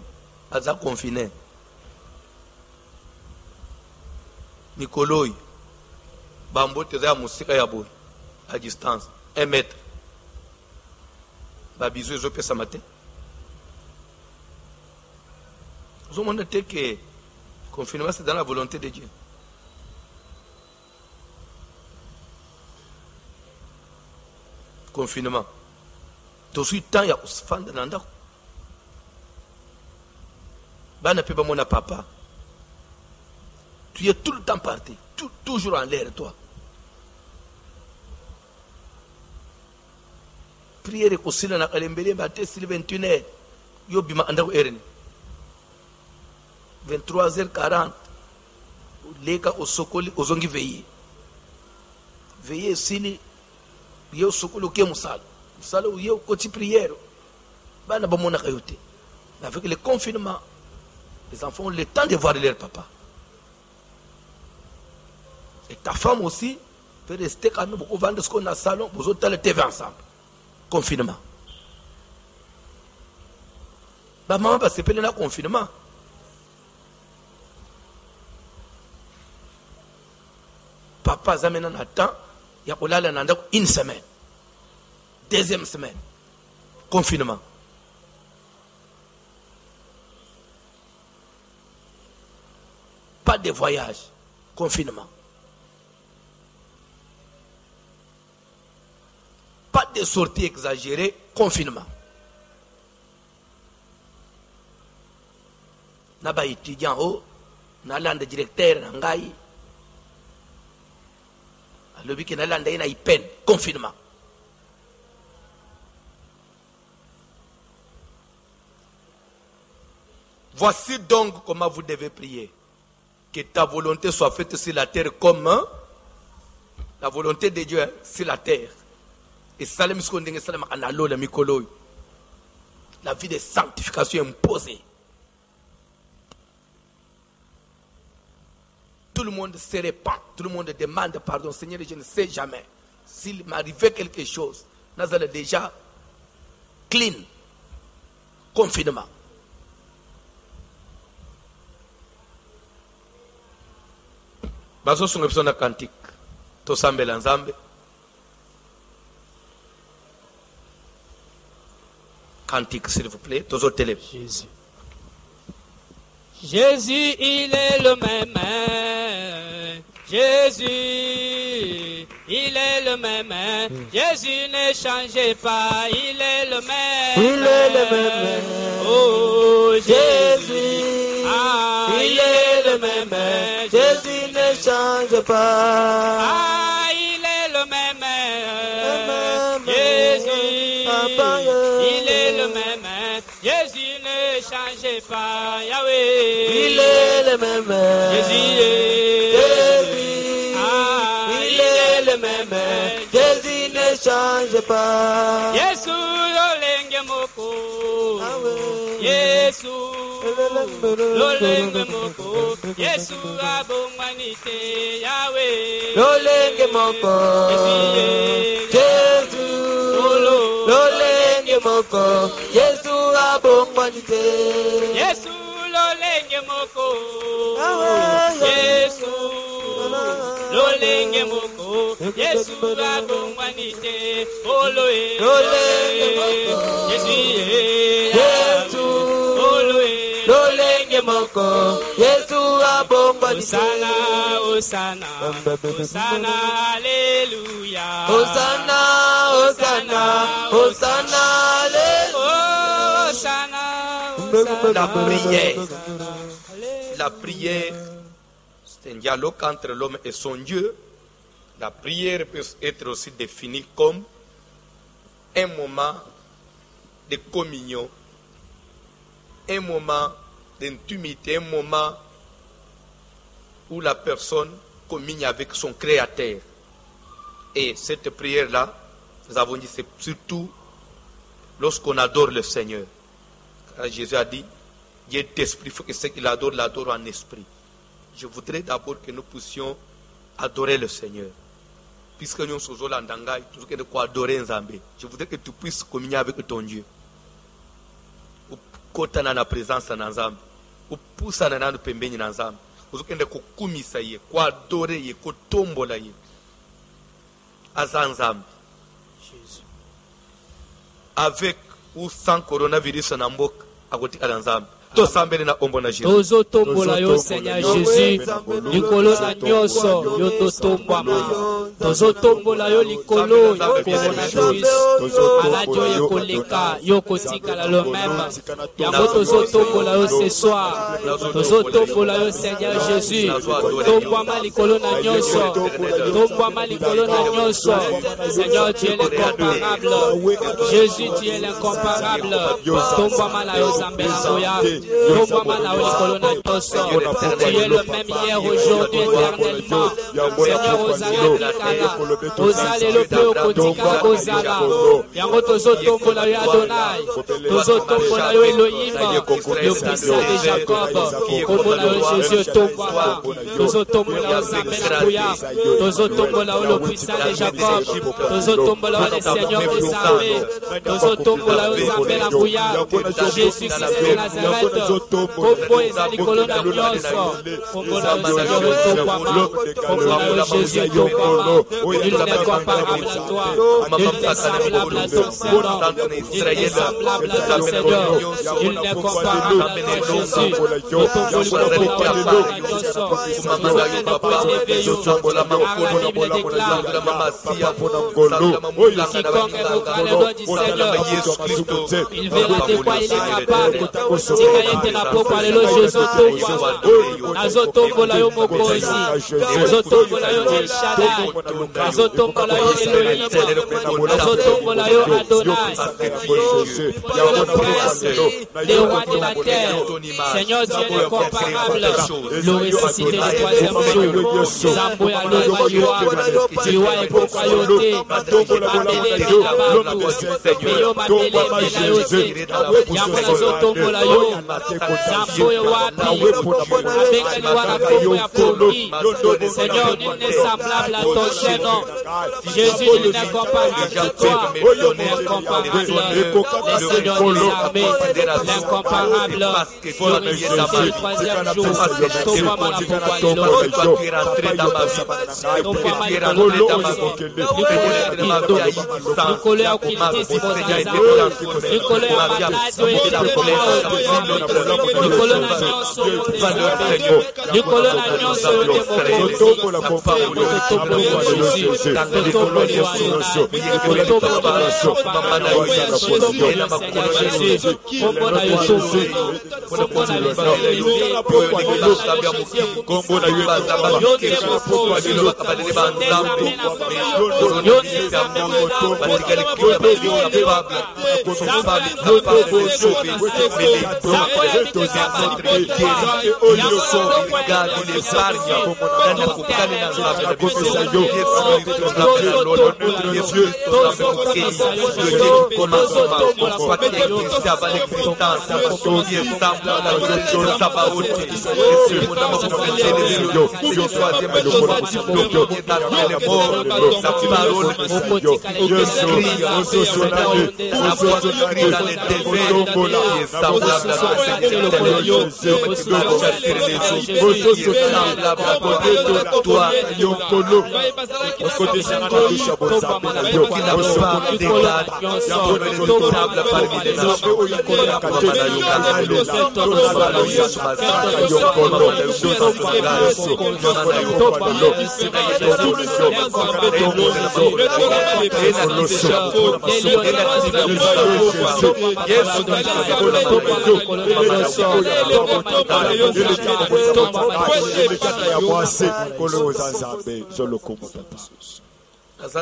aza confiné. Nicoloi, bambo teza musika ya boy, à distance, 1 mètre. Ba bisou ezo pesa matin. Vous avez montré que le confinement, c'est dans la volonté de Dieu. Confinement. Tout ce temps, il y a des enfants dans le monde. Papa. Tu es tout le temps parti. Toujours en l'air, toi. Prière et conseil na kalembele matin, c'est 21h. Yo bima andako ereni. 23h40, les gars au Sokoli, aux ongi veillés. Veillez sini, yé au Sokoli, ok, moussal. Moussal, ou yé au côté prière. Bah, n'a pas mon akayote. Avec le confinement, les enfants ont le temps de voir leur papa. Et ta femme aussi peut rester quand même beaucoup vendre ce qu'on a au salon, vous autres, le TV ensemble. Confinement. Bah, maman, bah, c'est pas le confinement. Papa zamena attend, il y a une semaine. Deuxième semaine. Confinement. Pas de voyage. Confinement. Pas de sortie exagérée. Confinement. Naba étudiant haut, naland directeur ngai. Le week-end, il y a une peine, confinement. Voici donc comment vous devez prier. Que ta volonté soit faite sur la terre comme la volonté de Dieu sur la terre. Et Salem Skondeng Salem Analo la Mikolo. La vie de sanctification imposée. Tout le monde se répand, tout le monde demande pardon. Seigneur, je ne sais jamais s'il m'arrivait quelque chose. Nous allons déjà clean, confinement. Bazo sunga bisona cantique. To sambe lanzambe. Cantique, s'il vous plaît. Tozo télé. Jésus. Jésus, il est le même. Jésus, il est le même. Jésus ne change pas, il est le même. Il est le même. Oh, Jésus, ah, il est le même. Jésus ne change pas. Ah, il est le même. même. Jésus, Papa, il est le même. Jésus ne change pas, Yahweh. Il est le même. Jésus, ah, il est le même. Jésus ne change pas. Yesu lolenge moko. Ah ouais. Yesu lolenge moko. Yesu abongwanite Yahweh. Lolenge moko. Jésus. Lolenge moko. Yesu abongwanite. Yesu lolenge moko Yesu lolenge moko Yesu abongwanite oloe Yesu oloe lolenge moko Yesu abongwanite Hosanna Hosanna Alléluia Hosanna Hosanna Hosanna Hosanna La prière, c'est un dialogue entre l'homme et son Dieu. La prière peut être aussi définie comme un moment de communion, un moment d'intimité, un moment où la personne communie avec son Créateur. Et cette prière-là, nous avons dit, c'est surtout lorsqu'on adore le Seigneur. Car Jésus a dit, Dieu est esprit, il faut que ceux qui l'adorent, l'adorent en esprit. Je voudrais d'abord que nous puissions adorer le Seigneur. Puisque nous sommes au Landanga, je voudrais que tu puisses communier avec ton Dieu. Ou kota na présence na Nzambe. Ou poussa na nanu pembeni na Nzambe. Uzokende kukumisa ye, kwa adore ye, kutombola ye. Aza Nzambe. Avec ou sans coronavirus na mboka, akotika na Nzambe. Tozo tombola yo Seigneur Jésus likolo na nyonso yo totombwama tozo tombola yo likolo ya coronavirus maladi oyo ekoleka yo kotikala lo même yango tozo tombola yo ce soir tozo tombola yo Seigneur Jésus tombwama likolo na nyonso tombwama likolo na nyonso Seigneur tu es l'incomparable Jésus tu es l'incomparable tombwama la yo Zambela Boya tu es le même hier, aujourd'hui, éternellement. Seigneur, Osala, le peu Kotika, Osala. Yango Tozotombola yo Adonai, Tozotombola yo Elohim, le puissant de Jacob, Tozotombola yo Jésus, Tozotombola yo Zambela Bouya, Tozotombola yo le puissant de Jacob, Tozotombola yo le Seigneur des armées, Tozotombola yo Zambela Bouya, Jésus Christ de Nazareth. Kombo ezali kolona nyonso kombo na Seigneur tokwama kombo na Jésus tokwama il n'est comparable à toi il n'est semblable à ton Seigneur il n'est semblable à ton Seigneur il n'est comparable à toi Jésus totomboli kolona nyonso quiconque évoquera le nom du Seigneur il verra de quoi il est capable Tika na pokwa lelo Jésus tokwama nazotombola yo mokozi nazotombola yo El Shaddai nazotombola yo Elohim nazotombola yo Adonai le prince le roi de la terre Seigneur Dieu l'incomparable le ressuscité le troisième jour Zambo ya longwa jiwa ekokwa yo te mabele bikababu meyo mabele mbela yo te yango nazotombola yo Zamboyo wapi abengani wana kombo ya folie Seigneur nul n'est semblable à ton Seigneur Jésus il n'est comparable à toi l'incomparable le Seigneur des armées l'incomparable le ressuscité le troisième jour Tombama la pokwa lelo likolo ya okilitisimo na Nzambe likolo ya maladi oyo likolo na nyonso likolo na nyonso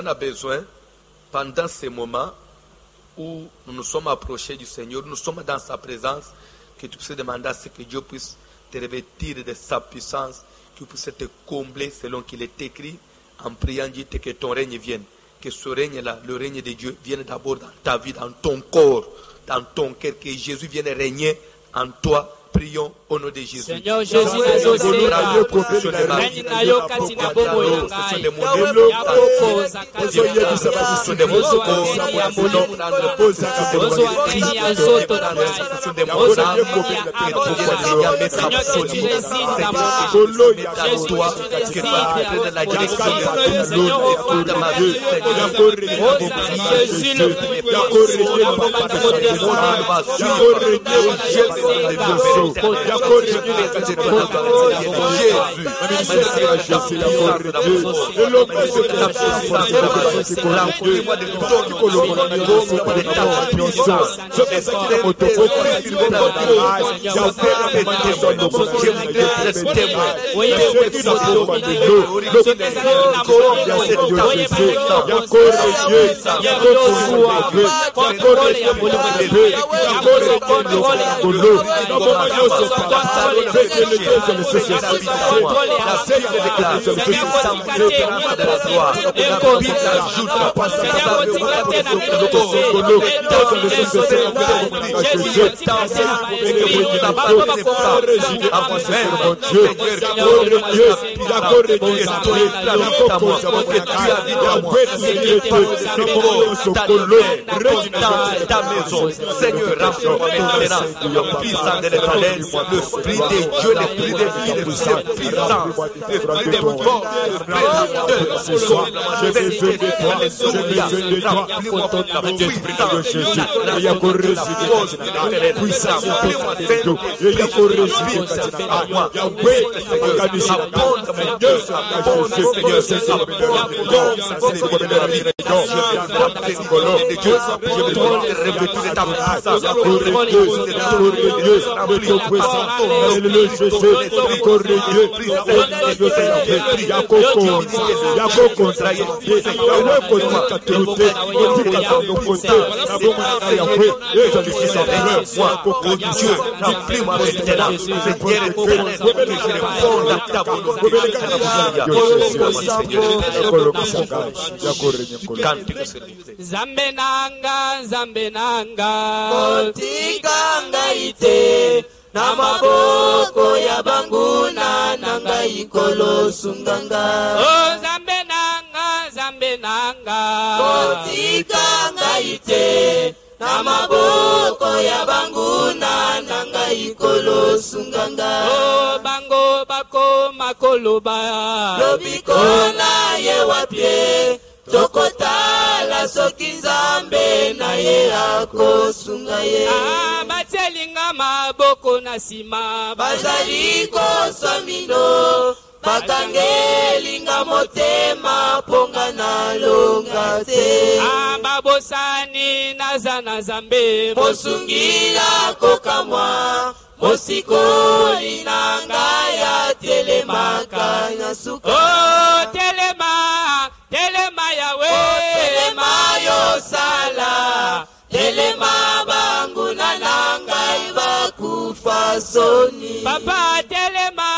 a besoin, pendant ces moments où nous nous sommes approchés du Seigneur, nous sommes dans sa présence, que tu puisses demander à ce que Dieu puisse te revêtir de sa puissance, qu'il puisse te combler selon qu'il est écrit, en priant Dieu que ton règne vienne. Que ce règne-là, le règne de Dieu, vienne d'abord dans ta vie, dans ton corps, dans ton cœur, que Jésus vienne régner en toi. Prions au nom de Jésus. Seigneur Jésus, Seigneur, remplis-moi maintenant, puissant de l'éternel, l'esprit de Dieu, l'esprit de vie, l'esprit de puissance, l'esprit de force, l'esprit de remplis-moi de la puissance, na maboko ya banguna nanga ikolo sunganga. Oh Zambe nanga kotika ngaite na maboko ya banguna nanga ikolo sunganga. Oh bango bako makoloba lobiko na ye wapye tokotala soki Nzambe na ye akosunga ye. Batelinga maboko na sima bazali kosomino bakangelinga motema ponga na longa te. Babosani naza na Nzambe mosungila kokamwa mosikoli nanga ya telemaka na suka. Oh telema yawe telema yo sala telema banguna nanga ibakufa soni. Papa telema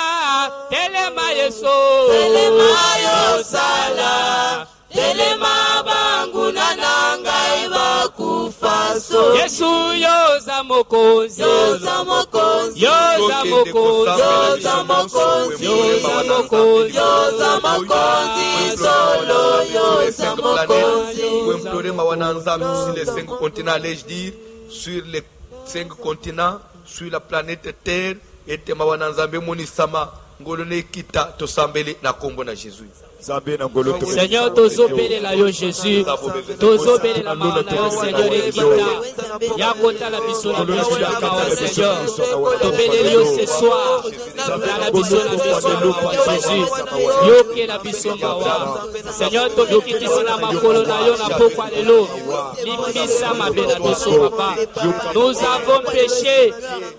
biso telema yo sala telema banguna na ngai bakufaso Yesu yoza mokonzi yoza mokonzi yoza mokonzi yoza mokonzi yoza mokonzi yoza mokonzi solo yoza mokonzi Vous implorez Mawana Nzambe sur les 5 continents, allais-je dire, sur les 5 continents, sur la planète Terre, et Mawana Nzambe Monisama, Ngolone Kita, Tosambele, na Kombo na Jésus. Seigneur, tozobele la yo Jésus, tozobele la maana yo Seigneur ekita, yakota la biso la biso la mawa Seigneur, tobele yo ce soir, la biso Jésus, yoke la biso mawa, Seigneur, tobikitisi na makolo na yo na pokwa lelo, limbisa mabe na biso papa, nous avons péché,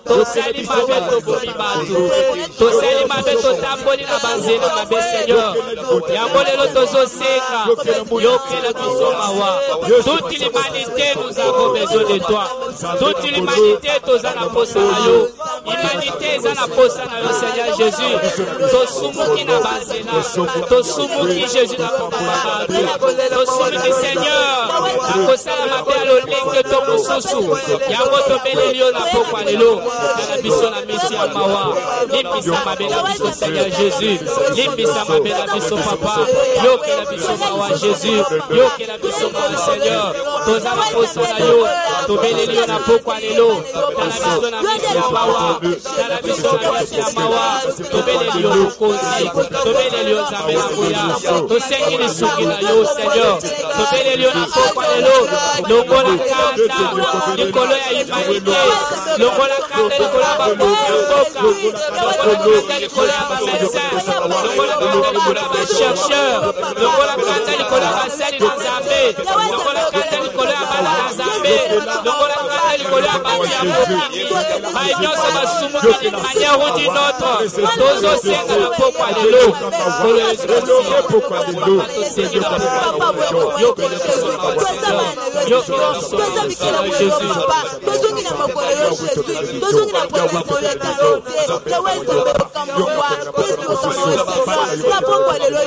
tosali mabe tobomi batu, tosali mabe totamboli na banzela mabe Seigneur, yango lelo tozosenga yokela biso mawa. Toute l'humanité nous avons besoin de toi. Toute l'humanité toza na posa na yo. Humanité eza na posa na yo Seigneur Jésus. Tosumuki na banzela, tosumuki Jésus na papa batu, tosumuki Seigneur na kosala mabe ya lolenge to mosusu. Yango tobeleli yo na pokwa lelo na biso na misi ya mawa. Limbisa mabe na biso Seigneur Jésus, limbisa mabe na biso papa. Yo que la biso mawa Jésus, yo que la biso mawa Seigneur, toza na posa na yo, tobeleli yo na pokwa lelo, na biso na misi ya mawa, na biso na misi ya mawa, tobeleli yo mokonzi, tobeleli yo Nzambe na nguya, tosengi lisuki na yo Seigneur, tobeleli yo na pokwa lelo, longola kanda, likolo ya humanité, longola kanda likolo ya baboka mboka, longola kanda likolo ya bamédecin, longola kanda likolo ya bachercheur, lokola kanda likola basali na Nzambe, lokola kanda likola ya bana na Nzambe, lokola kanda likola ya bana ya mokili, bayi nyonso basumuki d'une manière ou d'une autre, tozosenga na pokwa lelo, kolo Yesu tosengi na pokwa lelo, yokela biso mawa Seigneur, yokela biso mawa Seigneur Jésus, tozongi na makolo yo Jésus, tozongi na pokwa lelo Nzambe, yawe Nzambe okamwa, Yesu okamwa na pokwa lelo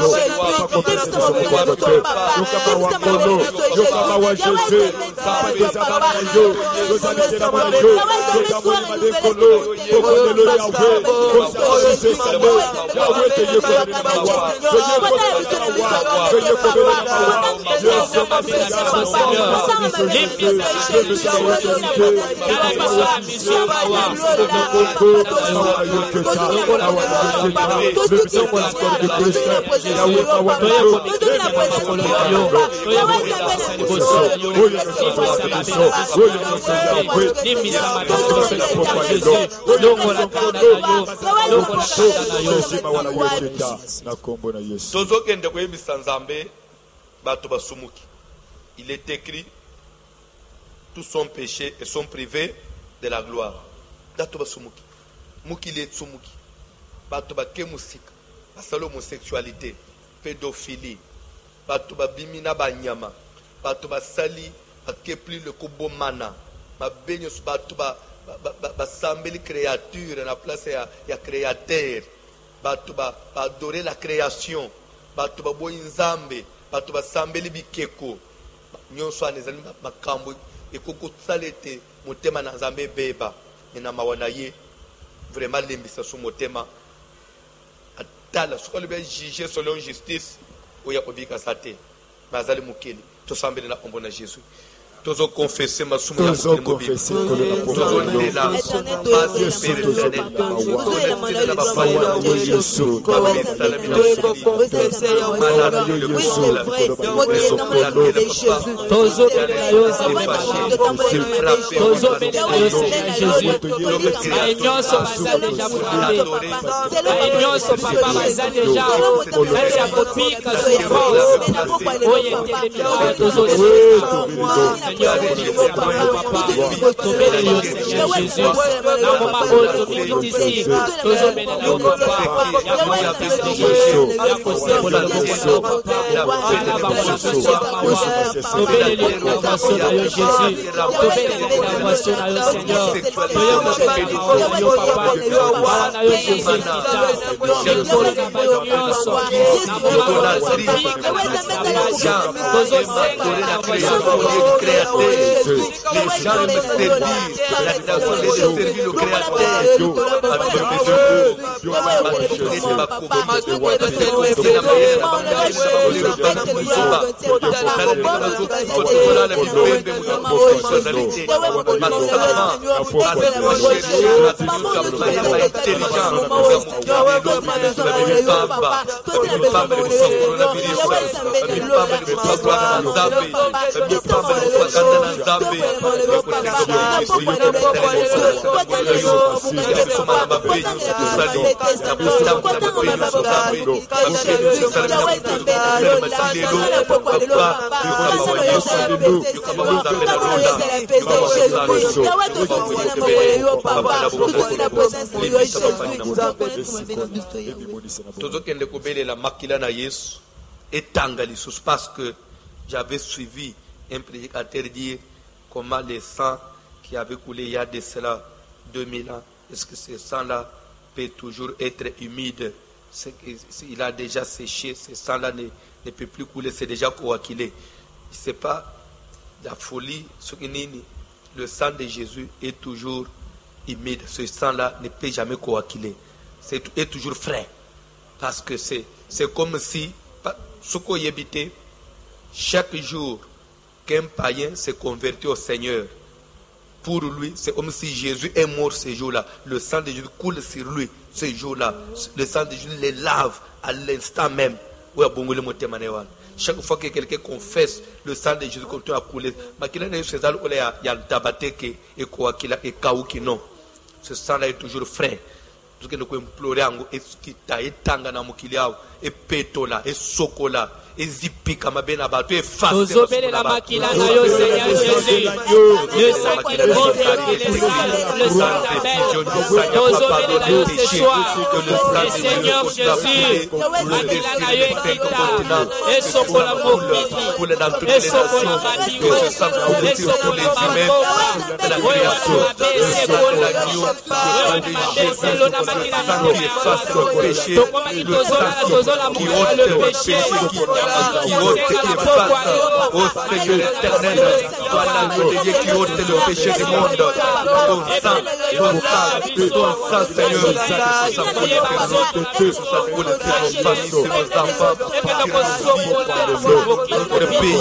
tozokende koyebisa Nzambe bato basumuki. Il est écrit, tous sont péchés et sont privés de la gloire. Bato basumuki mukili etsumuki, bato bake musika, basala homosexualité, pédophilie, bato babimi na banyama, bato basali bake plus le kobomana, babenyo bato basambeli créature na place ya créateur, bato adorer la création, bato baboyi Nzambe, bato basambeli bikeko, nyonso anezali makambo ekoko salete motema na Nzambe beba na mawana ye vraiment lembisa su motema atala sokolo be juger selon justice oya kobika sate bazali mukeli tosambeli na kombo na Jésus. Tozo confesser ma soumise à la confesser tozo ndela base spirituelle la bafaya de Jésus tozo bela yo tozo bela yo Jésus ayonso bazali déjà frappé ayonso papa bazali déjà kati ya kopika souffrance oye telemi tozo Seigneur, parce que j'avais suivi un prédicateur dire comment les sangs qui avaient coulé il y a de cela 2000 ans, est-ce que ce sang-là peut toujours être humide? Il a déjà séché, ce sang-là ne peut plus couler, c'est déjà coagulé. Ce n'est pas la folie, le sang de Jésus est toujours humide. Ce sang-là ne peut jamais coaguler. Est toujours frais. Parce que c'est comme si, chaque jour qu'un païen se convertit au Seigneur, pour lui, c'est comme si Jésus est mort ce jour-là. Le sang de Jésus coule sur lui ce jour-là. Le sang de Jésus les lave à l'instant même. Chaque fois que quelqu'un confesse, le sang de Jésus continue à couler. Ce sang-là est toujours frais. Nous pouvons implorer et pétola, et sokola, et zipika mabena bato, et face. Nous obéissons la makila na yo, Seigneur Jésus. Le sang qui convertit les salles, le sang d'Abel. Nous obéissons la yo ce soir. Et Seigneur Jésus, makila na yo ekita, et sokola mokili, et sokola badiko, et sokola bambo, la création, qui ôte le péché, qui ôte au Seigneur éternel, qui ôte le péché du monde, ton sang, Seigneur, ça pour nos enfants, notre pays,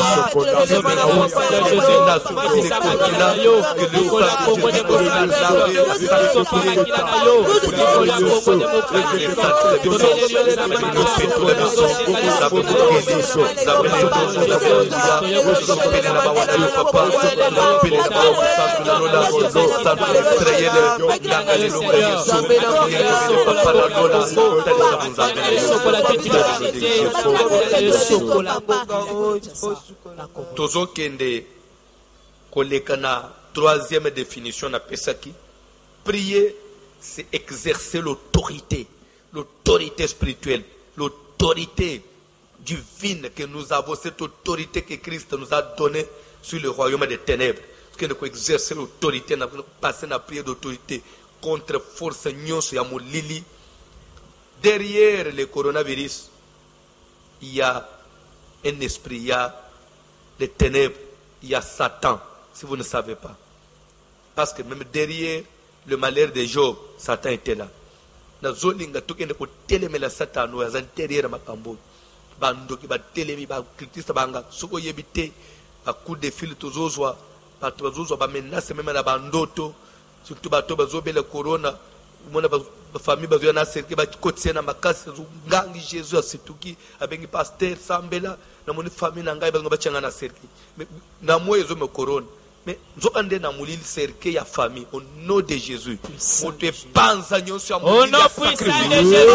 Tozokende kolekana troisième définition na pesaki. Prier, c'est exercer l'autorité spirituelle, l'autorité divine que nous avons, cette autorité que Christ nous a donnée sur le royaume des ténèbres. Que nous exercer l'autorité, nous passer la prière d'autorité contre force nyonso ya molili. Derrière le coronavirus, il y a un esprit, il y a les ténèbres, il y a Satan, si vous ne savez pas. Parce que même derrière le malheur de Job, Satan était là. Nazolinga tukende ko telemela Satan wa zanteriera makambo. Bandoki ba telemi ba Christ banga soko yebite ba coup de fil tozozwa ba tozozwa ba menace même na bandoto surtout ba to bazobela corona mona ba famille bazo na serke ba kotse na makasi ngangi Jésus asituki abengi pasteur sambela na moni famille na ngai ba changa na serke na moyo zo me corona mais nzokande na mulili cercueil ya famille au nom de Jésus. On te pense à nous sur Au nom puissant de Jésus.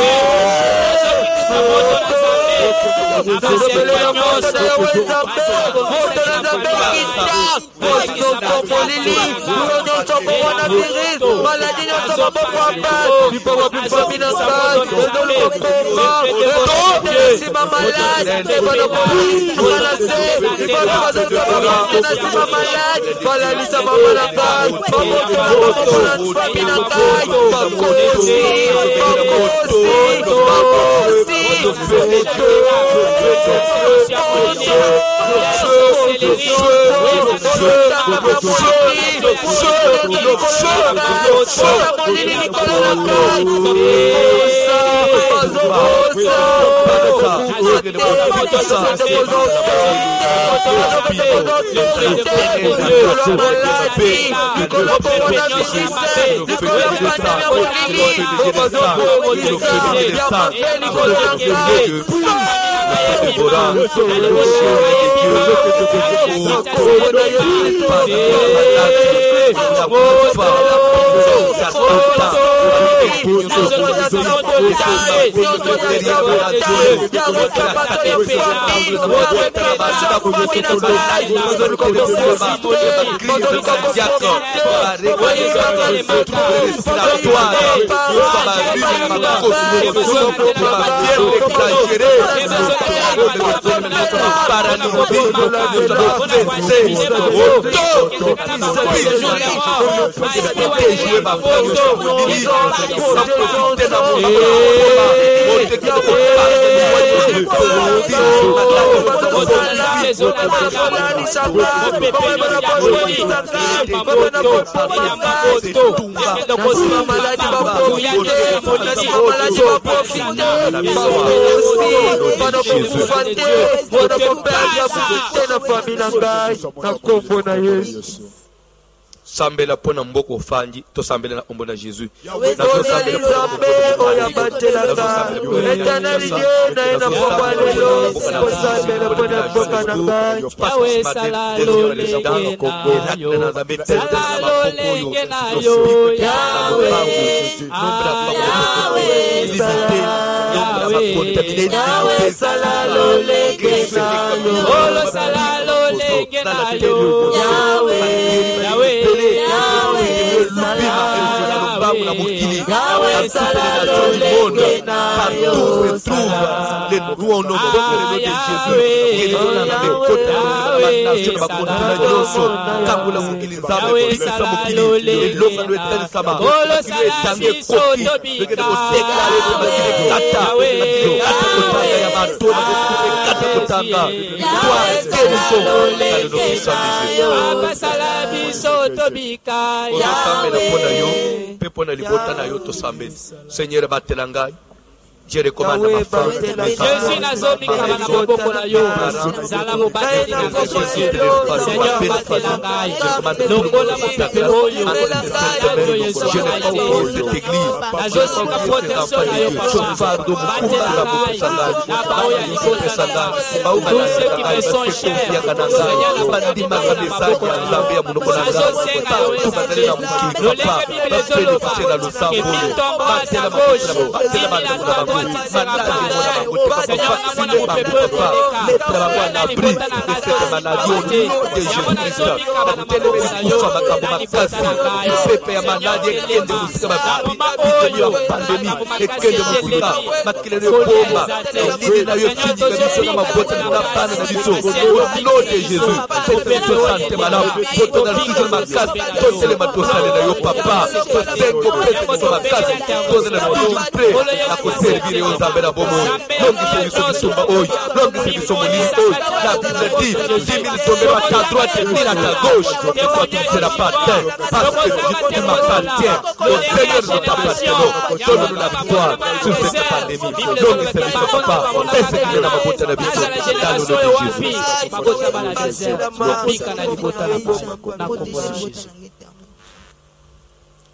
Sambela pona mboko fanji to sambela na ombo na Jésus. Seigneur batelangai, je recommande ma femme. Jésus n'a zomi kama na maboko na yo. Zala mobali na maboko Seigneur batelangai. Longola mapepe oyo. Je n'ai pas oublié cette église. Nazosika protection na yo papa. Batelangai. Naba oya likota sanga. Tous ceux qui me sont chers. Seigneur na bandima kabisa. Nazosenga yo esake. Lolenge Bible ezoloba. Kemi tombo à ta gauche. Dimi na ta droite. Seigneur, na mwana mopepe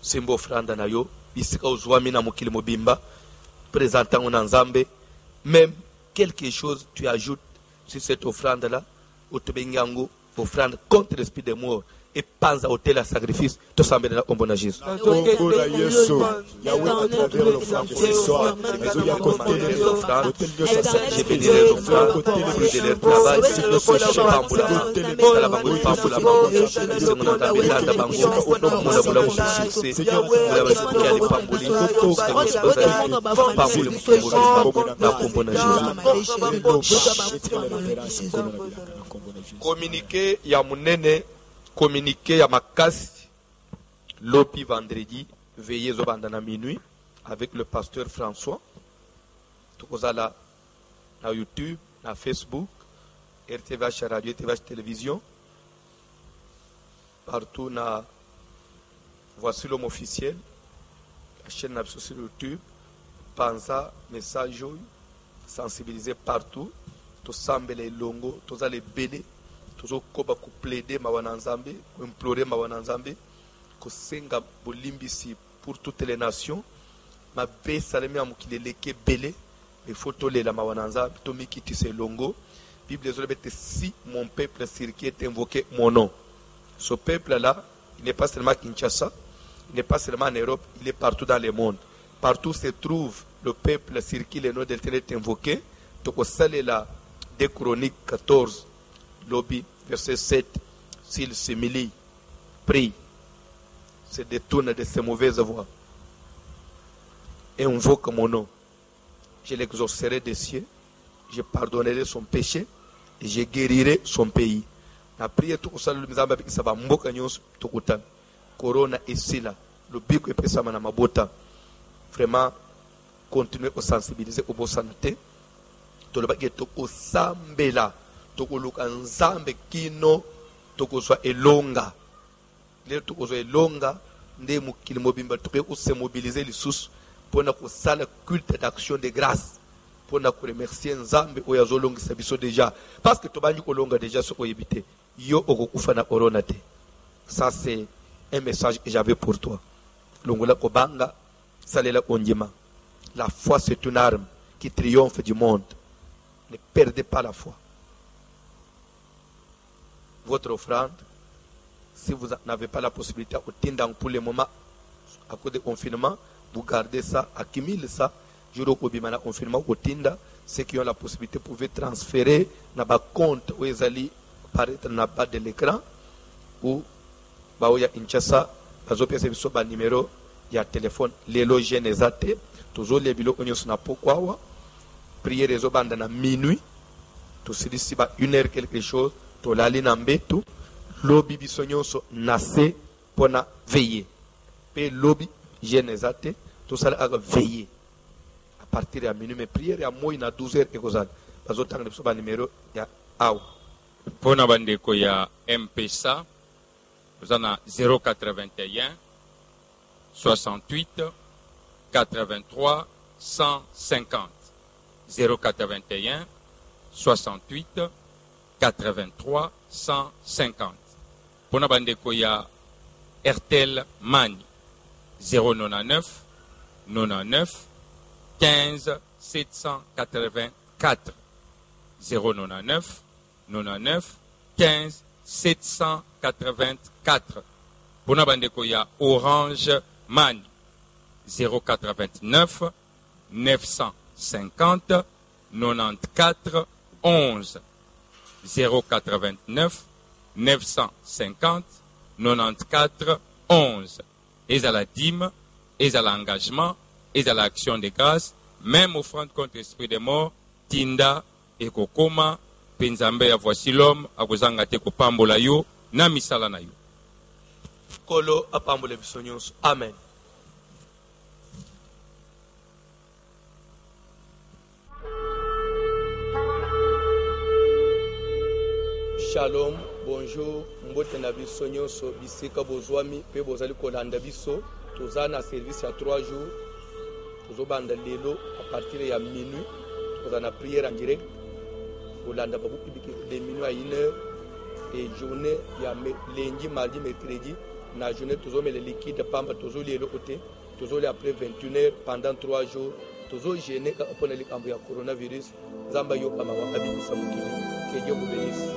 Simbo franda na yo bisika uzwami na mukili mobimba présentant en Nzambe, même quelque chose tu ajoutes sur cette offrande là, offrande contre l'esprit de mort, et panza hôtel à sacrifice to sambela na kombo na Jésus. Kombo na Yesu. Yahweh à travers l'offrande ce soir. Je bénis les offrandes, plus de leur travail, je pamboula. Sala bango pamboula bango. C'est mon entendement da bango. Moula moula mo succès. Moula mo succès ali pamboli. Pamboli na kombo na Jésus. Communiqué ya munene, communiqué ya makasi. Lopi vendredi, veillez au bandana minuit avec le pasteur François. Tokozala na YouTube, na Facebook, RTVH Radio, RTVH Télévision. Partout na voici l'homme officiel. La chaîne na sur YouTube. Panza, message, sensibiliser partout. To sambele longo, to zale bele, to zo koba ku plaider mawana nzambe, ku implorer mawana nzambe, ko senga bolimbisi pour toutes les nations. Ma be salemi amukile leke bele, mais faut toler la mawana nzambe, to mikiti se longo. Bible zo bete si mon peuple sur qui est invoqué mon nom. Ce peuple là, il n'est pas seulement à Kinshasa, il n'est pas seulement en Europe, il est partout dans le monde. Partout se trouve le peuple sur qui le nom de l'Éternel est invoqué. To ko sale la de Chroniques 14, lobby, verset 7, s'il s'humilie, prie, se détourne de ses mauvaises voies et invoque mon nom, je l'exaucerai des cieux, je pardonnerai son péché et je guérirai son pays. La prière tout ça le mizamba bikisa ba mboka nyonso tokutan. Corona esila, le biko epesa mana mabota. Vraiment continuer à sensibiliser au santé. Tolobaki toko sambela toko luka nzambe kino toko zwa elonga lelo toko zwa elonga nde mokili mobimba toko se mobiliser lisusu pona ko sala culte d'action de grâce pona ko remercier nzambe oyo azolongisa biso déjà parce que tobandi kolonga déjà soko yebite yo okokufa na corona te. Ça c'est un message que j'avais pour toi. Longola kobanga salela onjima. La foi c'est une arme qui triomphe du monde. Ne perdez pas la foi. Votre offrande, si vous n'avez pas la possibilité pour le moment, à cause du confinement, vous gardez ça, accumulez ça. Jour où il y a confinement, ceux qui ont la possibilité pouvaient transférer dans le compte où ils allaient apparaître dans le bas de l'écran ou il y a Inchassa, il numéro, il y a téléphone, les logements exacts, toujours les bilots, on y a pourquoi. Prier les obanda na minuit, to si ba 1 heure quelque chose, to lali na mbetu, lobi bisonyonso nase pona veiller. Pe lobi genezate, to sala aga veiller. À partir de minuit, mais prière à moi na 12 heures et cosal. Bazo tang de soba numéro ya aw. Pona bandeko ya MPSA, vous en a 081 68 83 150. 081 68 83 150. Pona bandeko ya Ertel Mani 099 99 15 784 099 99 15 784. Pona bandeko ya Orange Mani 089 950 94 11 089 950 94 11. Et à la dîme, et à l'engagement, et à l'action de grâce, même offrande contre l'esprit des morts, Tinda et Kokoma, Penzambe ya voici l'homme, à vous engagez ko pambola yo, na misala na yo. Kolo apambole bisonyos. Amen. Shalom, bonjour, mbote na biso nyonso bisika bozwami pe bozali kolanda biso toza na service ya 3 jours tozobanda lelo à partir ya minuit toza na prière en direct kolanda babu public de minuit à 1 heure et journée ya lundi mardi mercredi na journée tozomela liquide pamba tozoli lelo côté tozoli après 21 heures pendant 3 jours tozo gêner pour le coronavirus zamba yo kama wa abikisa mukili que Dieu vous bénisse.